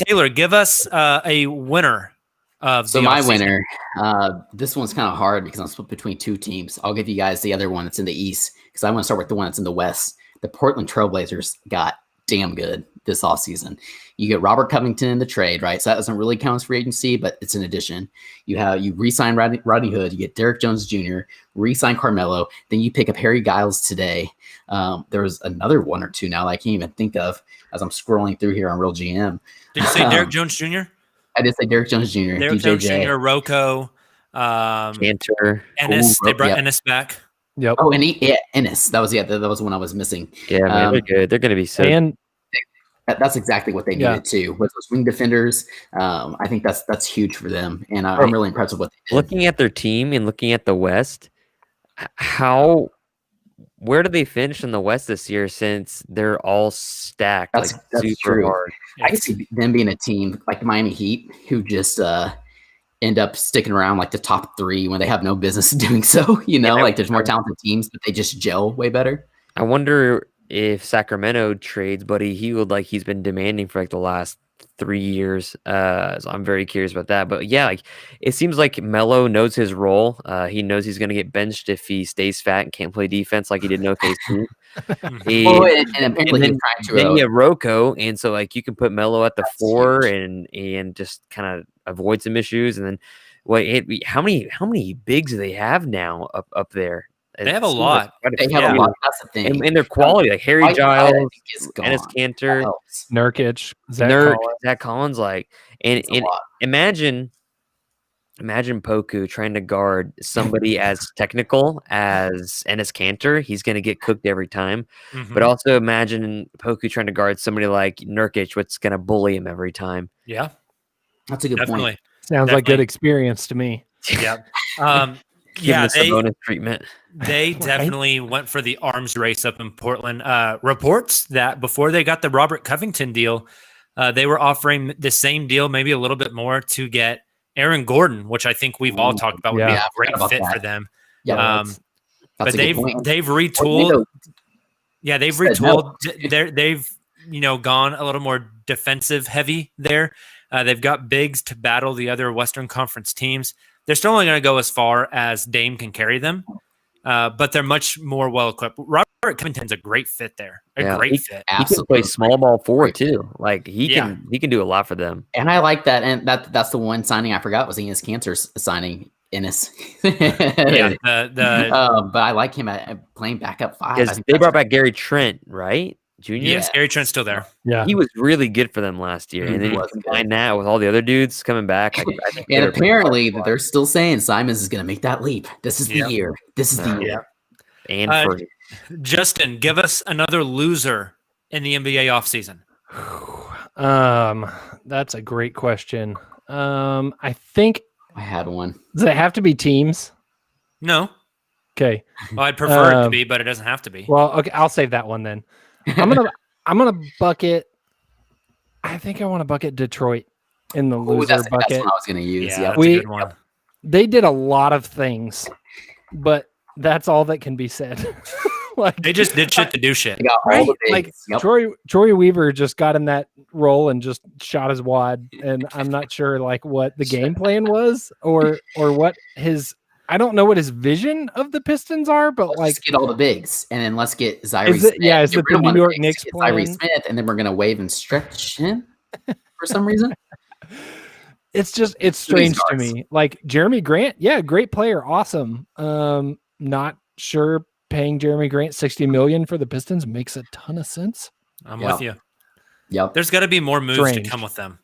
Taylor, give us a winner of So the my offseason. winner, this one's kind of hard because I'm split between two teams. I'll give you guys the other one that's in the East because I want to start with the one that's in the West. The Portland Trailblazers got damn good this offseason. You get Robert Covington in the trade, right? So that doesn't really count as free agency, but it's an addition. You re-sign Rodney Hood, you get Derek Jones Jr., re-sign Carmelo, then you pick up Harry Giles today. There's another one or two now that I can't even think of as I'm scrolling through here on Real GM. Did you say Derek Jones Jr.? I did say Derek Jones Jr., Derek Jones DJJ. Jr., Rocco, Cantor. Ennis. Oh, They brought yep. Ennis back. Yep. Oh, and Ennis. That was one I was missing. Yeah, man, they're good. They're going to be so. And That's exactly what they Yeah. needed too. With those wing defenders, I think that's huge for them, and I'm really impressed with what they did. Looking at their team and looking at the West, where do they finish in the West this year? Since they're all stacked, That's super true. hard. I can see them being a team like the Miami Heat who just end up sticking around like the top three when they have no business doing so. Like there's more talented teams, but they just gel way better. I wonder if Sacramento trades Buddy Hield like he's been demanding for like the last 3 years. So I'm very curious about that. But yeah, like it seems like Melo knows his role. He knows he's going to get benched if he stays fat and can't play defense like he did in OKC. Well, and apparently then, he's trying to. then you have Rocco, and so like you can put Melo at the 4 and just kind of avoid some issues. And then how many bigs do they have now up there? They have a lot. They have a lot. That's the thing. And their quality, like Harry White, I Giles, think, is gone. Ennis That Cantor, helps. Nurkic, Zach Collins, like, and It's a lot. imagine Poku trying to guard somebody as technical as Ennis Cantor. He's going to get cooked every time. Mhm. But also imagine Poku trying to guard somebody like Nurkic, what's going to bully him every time. Yeah, That's a good definitely. point. Sounds like good Definitely. experience to me. Yeah. Give us a bonus treatment. They definitely went for the arms race up in Portland. Reports that before they got the Robert Covington deal, they were offering the same deal, maybe a little bit more, to get Aaron Gordon, which I think we've all talked about would be Yeah. a great Forgot about fit that. for them. Yeah, But that's a good point. they've Well, retooled. Yeah, they've Said retooled. They've gone a little more defensive heavy there. They've got bigs to battle the other Western Conference teams. They're still only going to go as far as Dame can carry them, but they're much more well equipped. Robert Covington's a great fit there. Great fit. He can play small ball forward too. Like he can do a lot for them. And I like that. And that's the one signing I forgot was Enes Kanter's signing. Ennis. But I like him at playing backup 5. Because they brought back Gary Trent, right? Junior? Yes, Gary Trent's still there. Yeah. He was really good for them last year. And then you combine that with all the other dudes coming back. I think and apparently they're still saying Simons is going to make that leap. This is the year. This is the year. And Justin, give us another loser in the NBA offseason. That's a great question. I think I had one. Does it have to be teams? No. Okay. Well, I'd prefer it to be, but it doesn't have to be. Well, okay, I'll save that one then. I'm gonna bucket. I think I want to bucket Detroit in the loser that's bucket. That's what I was gonna use. Yeah, Yeah. that's a good one. They did a lot of things, but that's all that can be said. Like They just did shit to do shit. They got all right? the bigs. Like Yep. Troy Weaver just got in that role and just shot his wad, and I'm not sure like what the game plan was or what his. I don't know what his vision of the Pistons are, but Let's get all the bigs, and then let's get Zyree Is Smith. it- yeah, is Get it rid the of New one of York bigs, Knicks get plan? Zyree Smith, and then we're gonna wave and stretch him for some reason. it's strange to me. Like Jeremy Grant, yeah, great player, awesome. Not sure paying Jeremy Grant $60 million for the Pistons makes a ton of sense. I'm with you. Yep. There's got to be more moves Strange. to come with them.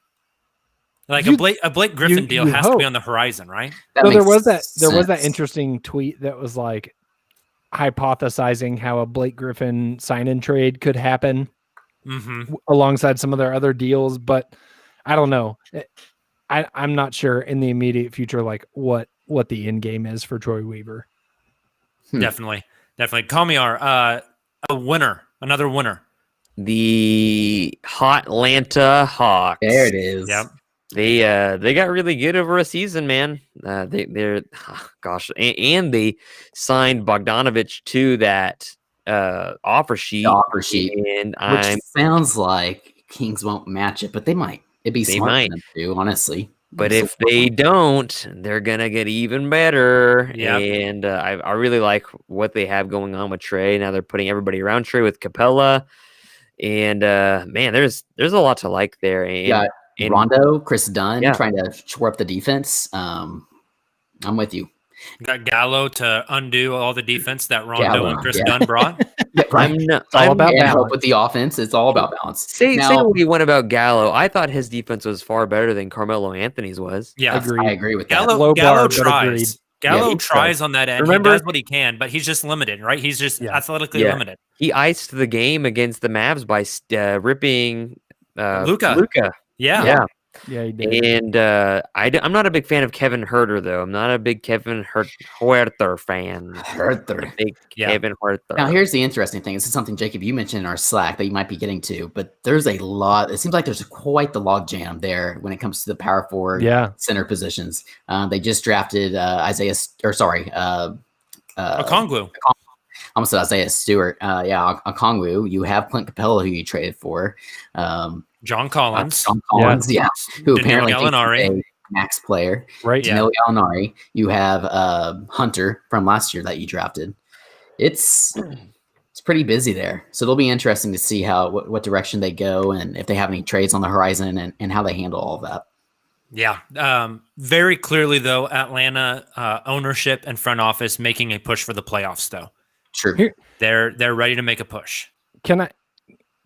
Like You- a Blake Griffin you deal has to hope. be on the horizon, right? That So there makes was that sense. interesting tweet that was like hypothesizing how a Blake Griffin sign-in trade could happen Mm-hmm. alongside some of their other deals, but I don't know. I'm not sure in the immediate future like what the end game is for Troy Weaver. Definitely. Kamiar, another winner. the Hotlanta Hawks. There it is. Yep. They got really good over a season, man. They're and they signed Bogdanovich to that offer sheet. The offer sheet, and which sounds like Kings won't match it, but they might. It'd be smart for them to, honestly. But if they don't, they're gonna get even better. Yep. And I really like what they have going on with Trey. Now they're putting everybody around Trey with Capella, and man, there's a lot to like there. And, and Rondo, Chris Dunn trying to shore up the defense. I'm with you. Got Gallo to undo all the defense that Rondo and Chris Dunn brought. It's all about balance with the offense. It's all about balance. Say what you want about Gallo. I thought his defense was far better than Carmelo Anthony's was. Yeah, I agree with that. Gallo tries. Gallo tries on that end. Remember, he does what he can, but he's just limited, right? He's just athletically limited. He iced the game against the Mavs by ripping Luka. Yeah, he did. And I'm not a big fan of Kevin Huerter, though. I'm not a big Kevin Huerter fan. Kevin Huerter. Now, here's the interesting thing. This is something, Jacob, you mentioned in our Slack that you might be getting to, but there's a lot. It seems like there's quite the log jam there when it comes to the power forward center positions. They just drafted Okongwu. I almost said Isaiah Stewart. Okongwu. You have Clint Capella, who you traded for. John Collins. Who apparently Gallinari. is a max player. Right. Danilo Gallinari. You have Hunter from last year that you drafted. It's pretty busy there. So it'll be interesting to see what direction they go and if they have any trades on the horizon and how they handle all of that. Yeah. Very clearly, though, Atlanta ownership and front office making a push for the playoffs, though. True. They're ready to make a push.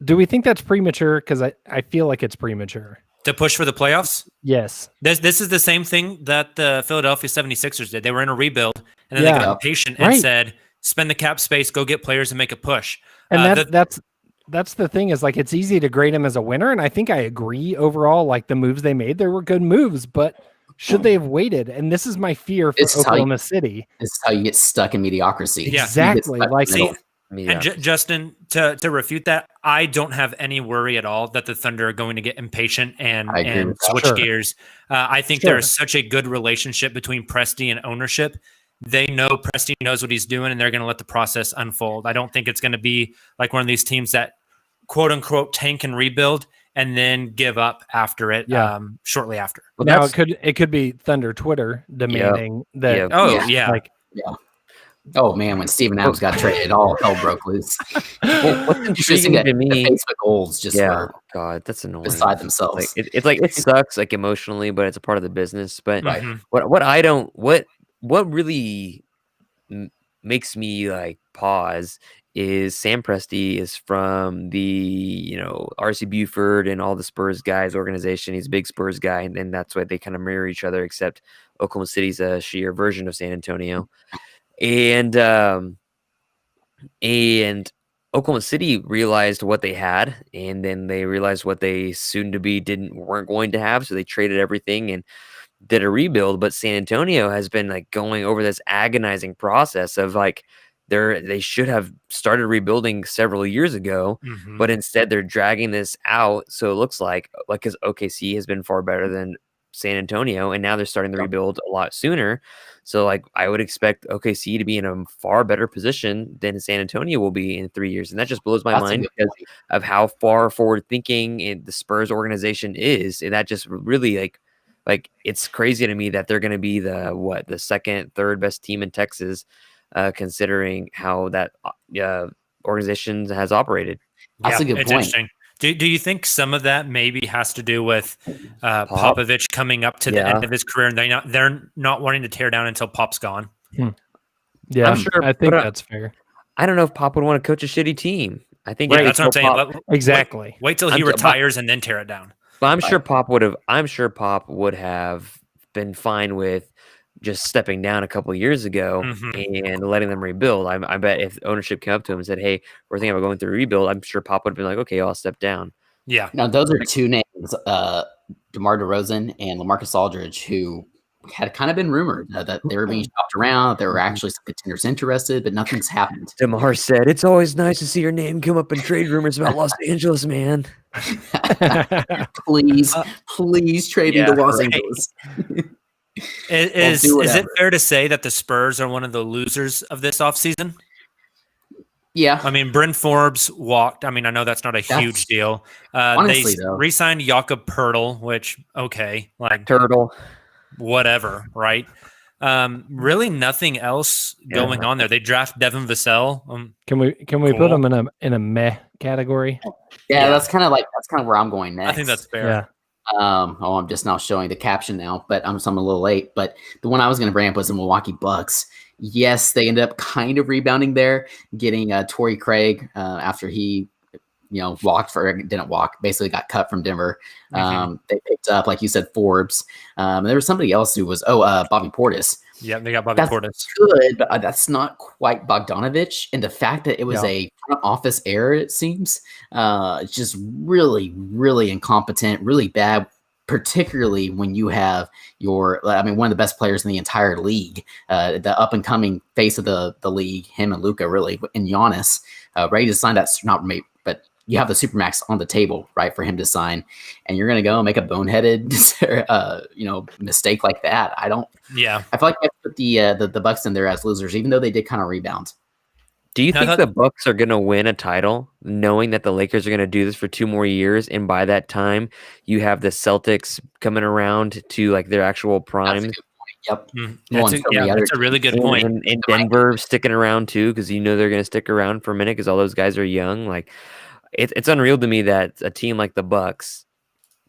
Do we think that's premature? Because I feel like it's premature. To push for the playoffs? Yes. This is the same thing that the Philadelphia 76ers did. They were in a rebuild, and then they got impatient and said, spend the cap space, go get players and make a push. And that's the thing is, like, it's easy to grade him as a winner, and I think I agree overall, like, the moves they made, there were good moves, but should they have waited? And this is my fear for Oklahoma City. This is how you get stuck in mediocrity. Yeah. Exactly. And Justin, to refute that, I don't have any worry at all that the Thunder are going to get impatient and switch gears. I think there is such a good relationship between Presti and ownership. They know Presti knows what he's doing, and they're going to let the process unfold. I don't think it's going to be like one of these teams that quote unquote tank and rebuild and then give up after it shortly after. Well, now it could be Thunder Twitter demanding that. Yep. Oh yeah. Like, oh man, when Steven Adams got traded, all hell broke loose. Well, what's intriguing to me, the Facebook goals just were God, that's annoying. beside themselves. Like, it's like it sucks like emotionally, but it's a part of the business. But Right. what really makes me like pause is Sam Presti is from the RC Buford and all the Spurs guys organization. He's a big Spurs guy, and that's why they kind of mirror each other. Except Oklahoma City's a sheer version of San Antonio, and Oklahoma City realized what they had, and then they realized what they soon to be weren't going to have. So they traded everything and did a rebuild. But San Antonio has been like going over this agonizing process of like they should have started rebuilding several years ago, but instead they're dragging this out. So it looks like because OKC has been far better than San Antonio, and now they're starting to rebuild a lot sooner. So like I would expect OKC to be in a far better position than San Antonio will be in 3 years, and that just blows my mind because of how far forward thinking the Spurs organization is, and that just really like it's crazy to me that they're going to be the second, third best team in Texas, considering how that organization has operated. That's a good point. Do you think some of that maybe has to do with Popovich coming up to the end of his career, and they're not wanting to tear down until Pop's gone? Yeah, I'm sure. I think that's fair. I don't know if Pop would want to coach a shitty team. I think that's what I'm saying. Exactly. Wait till he retires and then tear it down. But I'm sure Pop would have been fine with just stepping down a couple of years ago and letting them rebuild. I bet if ownership came up to him and said, "Hey, we're thinking about going through a rebuild," I'm sure Pop would have been like, "Okay, I'll step down." Yeah. Now those are two names, DeMar DeRozan and LaMarcus Aldridge, who had kind of been rumored that they were being shopped around. There were actually some contenders interested, but nothing's happened. DeMar said, "It's always nice to see your name come up in trade rumors about Los Angeles, man. please trade me to Los Angeles." Is it fair to say that the Spurs are one of the losers of this offseason? Yeah. I mean, Bryn Forbes walked. I mean, I know that's not a huge deal. Honestly, they re-signed Jakob Poeltl, which, like Turtle. Whatever, right? Really nothing else going on there. They draft Devin Vassell. Can we put them in a meh category? Yeah, that's kind of where I'm going next. I think that's fair. Yeah. I'm just now showing the caption now, but I'm a little late. But the one I was going to bring up was the Milwaukee Bucks. Yes, they ended up kind of rebounding there, getting Torrey Craig after he, basically got cut from Denver. They picked up, like you said, Forbes. There was somebody else who was Bobby Portis. Yeah, they got Bobby Portis. Good, but that's not quite Bogdanovich. And the fact that it was a front office error, it seems, it's just really, really incompetent, really bad, particularly when you have one of the best players in the entire league, the up and coming face of the league, him and Luka, really, and Giannis, ready to sign that, but you have the Supermax on the table, right, for him to sign, and you're going to go and make a boneheaded, mistake like that. I feel like I put the Bucks in there as losers, even though they did kind of rebound. Do you think the Bucks are going to win a title, knowing that the Lakers are going to do this for 2 more years, and by that time you have the Celtics coming around to like their actual prime? Yep. That's a really good point. And Denver sticking around too, because they're going to stick around for a minute because all those guys are young. Like it's unreal to me that a team like the Bucks,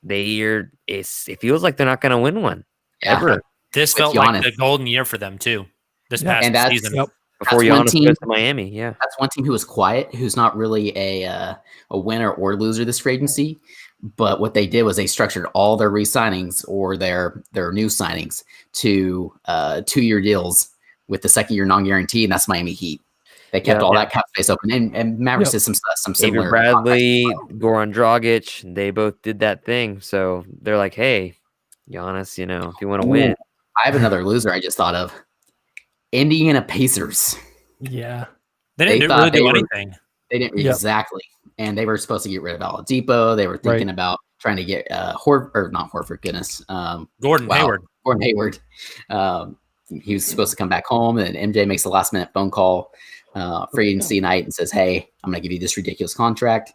it feels like they're not going to win one ever. This felt like the golden year for them too. This past season. Yep. Before Giannis goes to Miami, yeah. That's one team who was quiet, who's not really a winner or loser this free agency. But what they did was they structured all their re-signings or their new signings to 2-year deals with the second-year non-guarantee, and that's Miami Heat. They kept all that cap space open, and Mavericks did some similar. Avery Bradley, Goran Dragic, they both did that thing. So they're like, hey, Giannis, if you want to win. I have another loser I just thought of. Indiana Pacers. Yeah. They didn't really do anything. They didn't exactly. And they were supposed to get rid of Oladipo. They were thinking about trying to get Gordon Hayward. Gordon Hayward. He was supposed to come back home, and MJ makes a last-minute phone call free agency night and says, "Hey, I'm going to give you this ridiculous contract."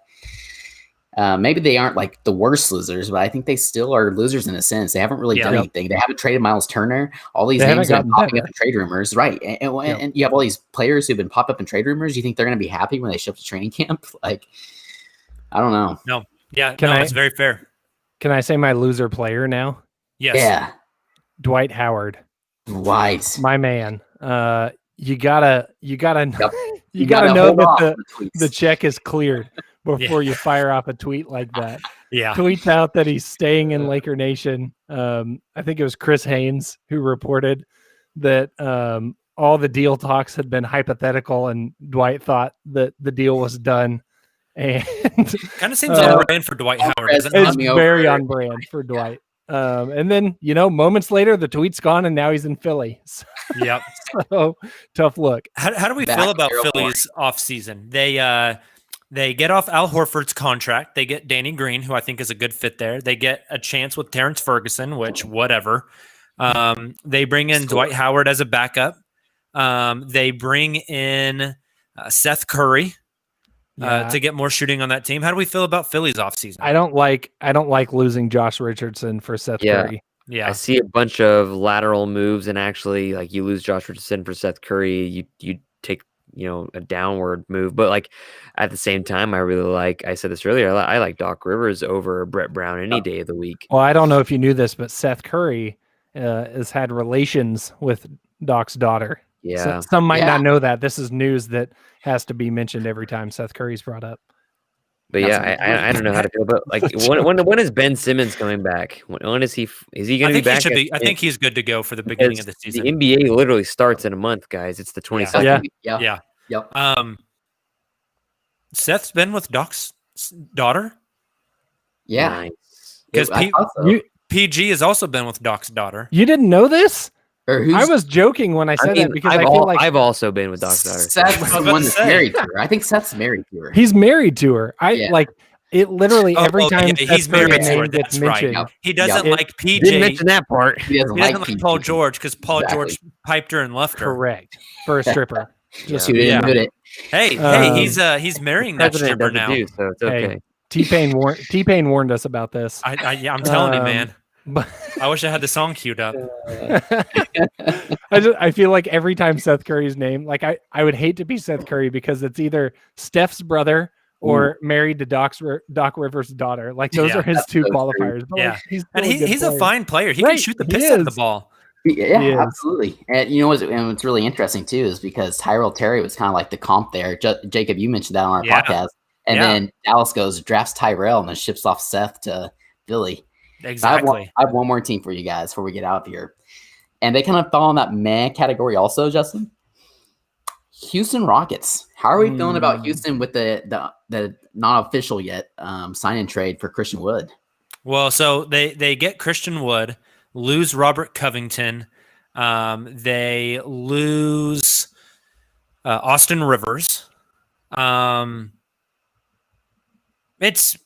Maybe they aren't like the worst losers, but I think they still are losers in a sense. They haven't really done anything. They haven't traded Miles Turner. All these names have been popping up in trade rumors, right? And you have all these players who've been popped up in trade rumors. You think they're going to be happy when they show up to training camp? Like, I don't know. No, it's very fair. Can I say my loser player now? Yes. Yeah. Dwight Howard. Dwight. My man. You gotta know that the check is cleared before you fire off a tweet like that. Yeah. Tweets out that he's staying in Laker Nation. I think it was Chris Haynes who reported that all the deal talks had been hypothetical and Dwight thought that the deal was done. And kind of seems on brand for Dwight Howard. It's very on brand for Dwight. And then, moments later, the tweet's gone and now he's in Philly. Yep. So tough look. How do we feel about Philly's offseason? They get off Al Horford's contract. They get Danny Green, who I think is a good fit there. They get a chance with Terrence Ferguson, which whatever. They bring in Dwight Howard as a backup. They bring in Seth Curry. To get more shooting on that team. How do we feel about Philly's offseason? I don't like losing Josh Richardson for Seth Curry. Yeah. I see a bunch of lateral moves, and actually, like, you lose Josh Richardson for Seth Curry, you take a downward move. But like at the same time, I said this earlier, I like Doc Rivers over Brett Brown any day of the week. Well, I don't know if you knew this, but Seth Curry has had relations with Doc's daughter. Yeah. So some might not know that. This is news that has to be mentioned every time Seth Curry's brought up. But I don't know how to feel about, like, when is Ben Simmons coming back? When is he going to be back? I think he's good to go for the beginning of the season. The NBA literally starts in a month, guys. It's the 22nd. Yeah. Yep. Seth's been with Doc's daughter. Yeah. Because PG has also been with Doc's daughter. You didn't know this? I was joking when I said that because I feel like I've also been with Doc's daughter. Seth's the one that's married to her. I think Seth's married to her. He's married to her. Like it literally every time he's married to her. That's right. He doesn't like PJ. Didn't mention that part. He doesn't like Paul George because Paul George piped her and left her. Correct. For a stripper. Just didn't admit it. Hey, he's marrying that stripper now. So it's okay. T-Pain warned us about this. I'm telling you, man. But I wish I had the song queued up. I feel like every time Seth Curry's name, like I would hate to be Seth Curry because it's either Steph's brother or married to Doc Rivers' daughter. Like those are his two qualifiers. But like, he's a fine player. He can shoot the piss out of the ball. Yeah, absolutely. And what's really interesting too is because Tyrell Terry was kind of like the comp there. Jacob, you mentioned that on our podcast, and then Dallas drafts Tyrell and then ships off Seth to Philly. Exactly. I have one more team for you guys before we get out of here. And they kind of fall in that meh category also, Justin. Houston Rockets. How are we feeling about Houston with the not official yet sign and trade for Christian Wood? Well, so they get Christian Wood, lose Robert Covington. They lose Austin Rivers. It's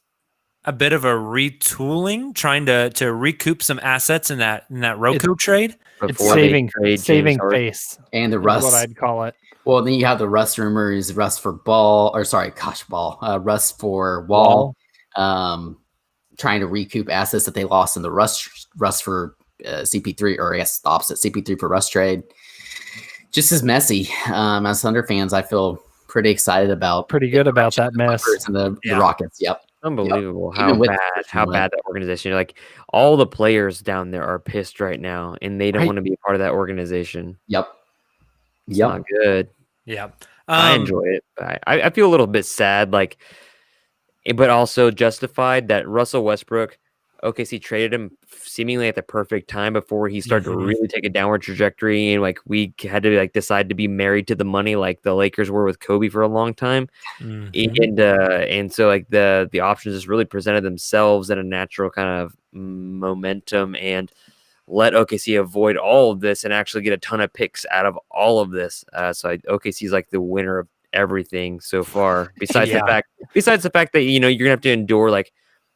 a bit of a retooling, trying to recoup some assets in that Roku trade. It's saving face, and the Russ, what I'd call it. Well, then you have the Russ rumors, Russ for Russ for Wall, trying to recoup assets that they lost in the Russ for CP3, or I guess the opposite, CP3 for Russ trade. Just as messy. As Thunder fans, I feel pretty good about that mess. And the Rockets. Yep. Unbelievable how bad that organization. Like all the players down there are pissed right now, and they don't want to be a part of that organization. Yep. It's not good. Yeah. I enjoy it. But I feel a little bit sad, like, but also justified that Russell Westbrook, OKC traded him seemingly at the perfect time before he started to really take a downward trajectory, and like we had to like decide to be married to the money, like the Lakers were with Kobe for a long time, and so like the options just really presented themselves in a natural kind of momentum, and let OKC avoid all of this and actually get a ton of picks out of all of this. So OKC is like the winner of everything so far. Besides the fact that you're gonna have to endure like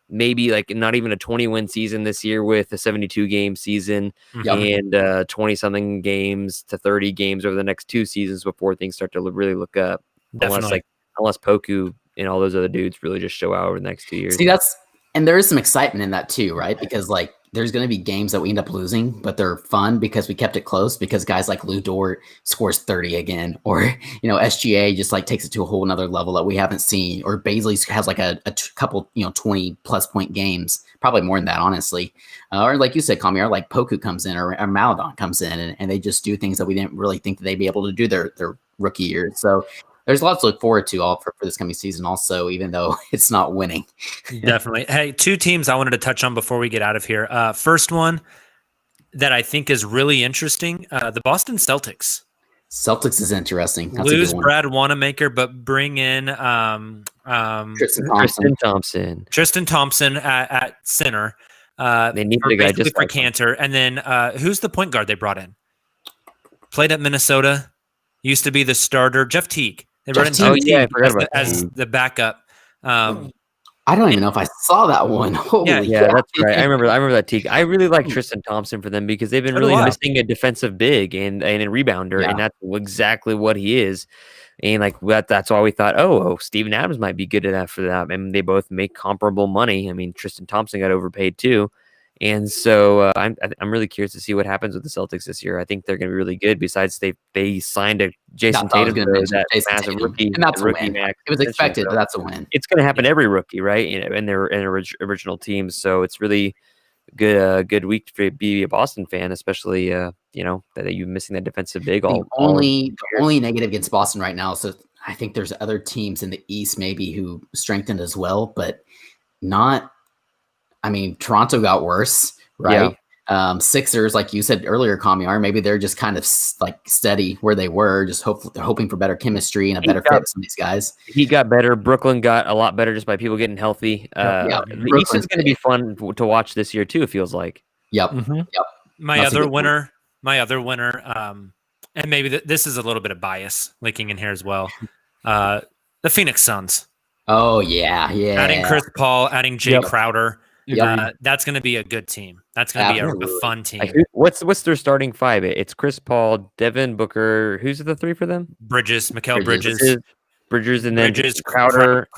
maybe like not even a 20-win season this year with a 72-game season and 20-something games to 30 games over the next 2 seasons before things start to really look up. Unless Poku and all those other dudes really just show out over the next 2 years. See, and there is some excitement in that too, right? Because like there's going to be games that we end up losing, but they're fun because we kept it close, because guys like Lou Dort scores 30 again, or, SGA just like takes it to a whole nother level that we haven't seen, or Baisley has like a couple, 20 plus point games, probably more than that, honestly. Or like you said, Kamiar, like Poku comes in, or Maladon comes in, and they just do things that we didn't really think that they'd be able to do their rookie year. So there's lots to look forward to all for this coming season also, even though it's not winning. Definitely. Hey, two teams I wanted to touch on before we get out of here. First one that I think is really interesting, the Boston Celtics. Celtics is interesting. That's Lose a good one. Brad Wanamaker, but bring in Tristan Thompson at center. They need the guy just for like Cantor. And then who's the point guard they brought in? Played at Minnesota. Used to be the starter. Jeff Teague. They brought in Jeff Teague as the backup. I don't even know if I saw that one. Yeah, that's right. I remember that Teague. I really like Tristan Thompson for them because they've been really missing a defensive big and a rebounder, and that's exactly what he is. And like that's why we thought, Steven Adams might be good at that for that. And they both make comparable money. I mean, Tristan Thompson got overpaid too. And so I'm really curious to see what happens with the Celtics this year. I think they're going to be really good. Besides, they signed a Jason Tatum, that massive rookie, and that's a rookie win. max. It was expected, but that's a win. It's going to happen every rookie, right? In their original teams. So it's really good week to be a Boston fan, especially that you're missing that defensive big. The only negative against Boston right now. So I think there's other teams in the East maybe who strengthened as well, but not. I mean, Toronto got worse, right? Yeah. Sixers, like you said earlier, Kamiar, maybe they're just kind of like steady where they were, just hoping for better chemistry and a better fit from these guys. He got better. Brooklyn got a lot better just by people getting healthy. The East is going to be fun to watch this year too, it feels like. Yep. Mm-hmm. Yep. My other winner, and maybe this is a little bit of bias leaking in here as well. The Phoenix Suns. Oh, yeah. Adding Chris Paul, adding Jay Crowder. That's going to be a good team. That's going to be a fun team. What's their starting five? It's Chris Paul, Devin Booker. Who's the three for them? Mikal Bridges, and then Crowder,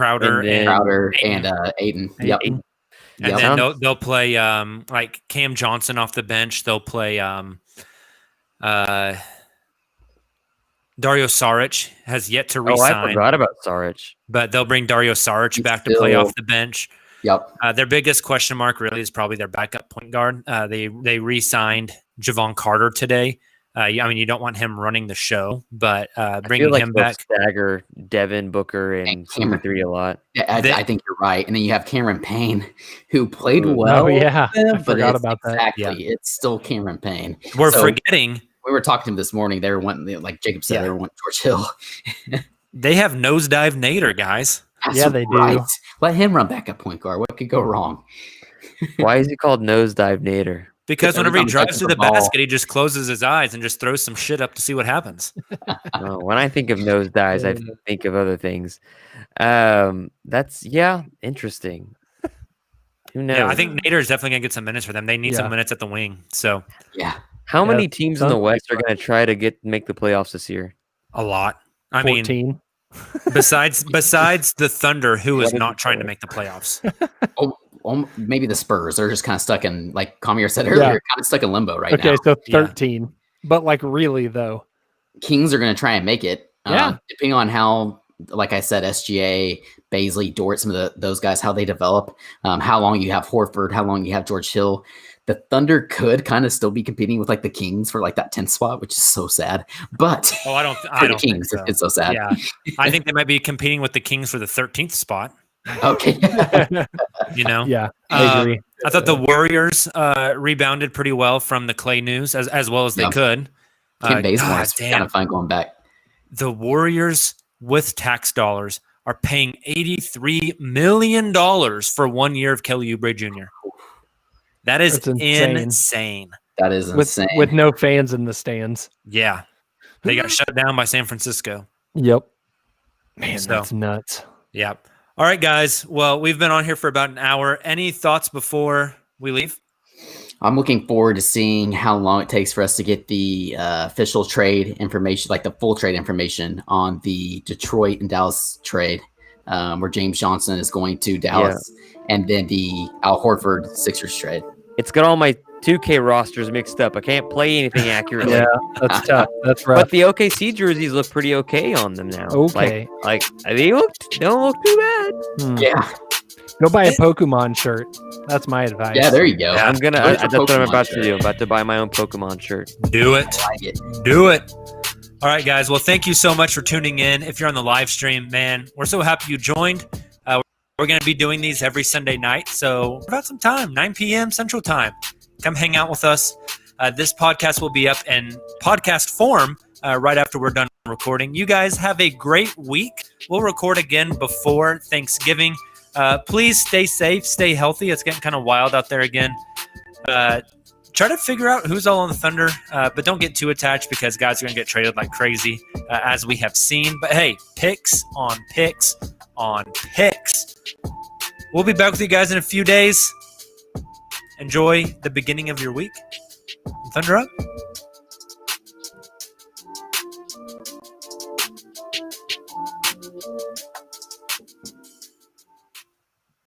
and Ayton. Yep. And then they'll play like Cam Johnson off the bench. They'll play Dario Saric has yet to resign. I forgot about Saric. But they'll bring Dario Saric back to play off the bench. Yep. Their biggest question mark really is probably their backup point guard. They re-signed Javon Carter today. You don't want him running the show, but bringing him back. Stagger Devin Booker and Cameron 3 a lot. I think you're right. And then you have Cameron Payne, who played well. Oh yeah, I forgot about that. Exactly, it's still Cameron Payne. We're forgetting. We were talking to him this morning. They were wanting, like Jacob said, they were wanting George Hill. They have nosedive Nader, guys. That's they do. Let him run back at point guard. What could go wrong? Why is he called nosedive Nader? Because whenever he drives to the basket, he just closes his eyes and just throws some shit up to see what happens. When I think of nosedives, I think of other things. That's interesting. Who knows? Yeah, I think Nader is definitely gonna get some minutes for them. They need some minutes at the wing. So how many teams in the West are gonna try to make the playoffs this year? A lot. 14. Besides the Thunder, who is not trying to make the playoffs. Maybe the Spurs. They're just kind of stuck in, like Kamiar said earlier, kind of stuck in limbo right now. Okay, so 13. But like really though, Kings are going to try and make it. Depending on how, like I said, SGA, Baisley, Dort, some of those guys, how they develop, how long you have Horford, how long you have George Hill. The Thunder could kind of still be competing with like the Kings for like that 10th spot, which is so sad. But I don't think so. It's so sad. Yeah, I think they might be competing with the Kings for the 13th spot. Okay. Yeah, I agree. I thought the Warriors rebounded pretty well from the Clay news as well as they could. Kim Bazemore is kind of fun going back. The Warriors with tax dollars are paying $83 million for 1 year of Kelly Oubre Jr. That is insane. That is insane. With no fans in the stands. Yeah. They got shut down by San Francisco. Yep. Man, that's nuts. Yep. All right, guys. Well, we've been on here for about an hour. Any thoughts before we leave? I'm looking forward to seeing how long it takes for us to get the official trade information, like the full trade information on the Detroit and Dallas trade. where James Johnson is going to Dallas, and then the Al Horford Sixers trade. It's got all my 2K rosters mixed up. I can't play anything accurately. Yeah, that's tough. That's rough. But the OKC jerseys look pretty okay on them now. Okay. Like they don't look too bad. Yeah. Go buy a Pokemon shirt. That's my advice. Yeah, there you go. I'm gonna. That's what I'm about Pokemon to do. I'm about to buy my own Pokemon shirt. Do it. I like it. Do it. All right, guys. Well, thank you so much for tuning in. If you're on the live stream, man, we're so happy you joined. We're going to be doing these every Sunday night. So about some time, 9 p.m. Central Time. Come hang out with us. This podcast will be up in podcast form right after we're done recording. You guys have a great week. We'll record again before Thanksgiving. Please stay safe, stay healthy. It's getting kind of wild out there again. Try to figure out who's all on the Thunder, but don't get too attached because guys are going to get traded like crazy, as we have seen. But hey, picks on picks on picks. We'll be back with you guys in a few days. Enjoy the beginning of your week. Thunder up.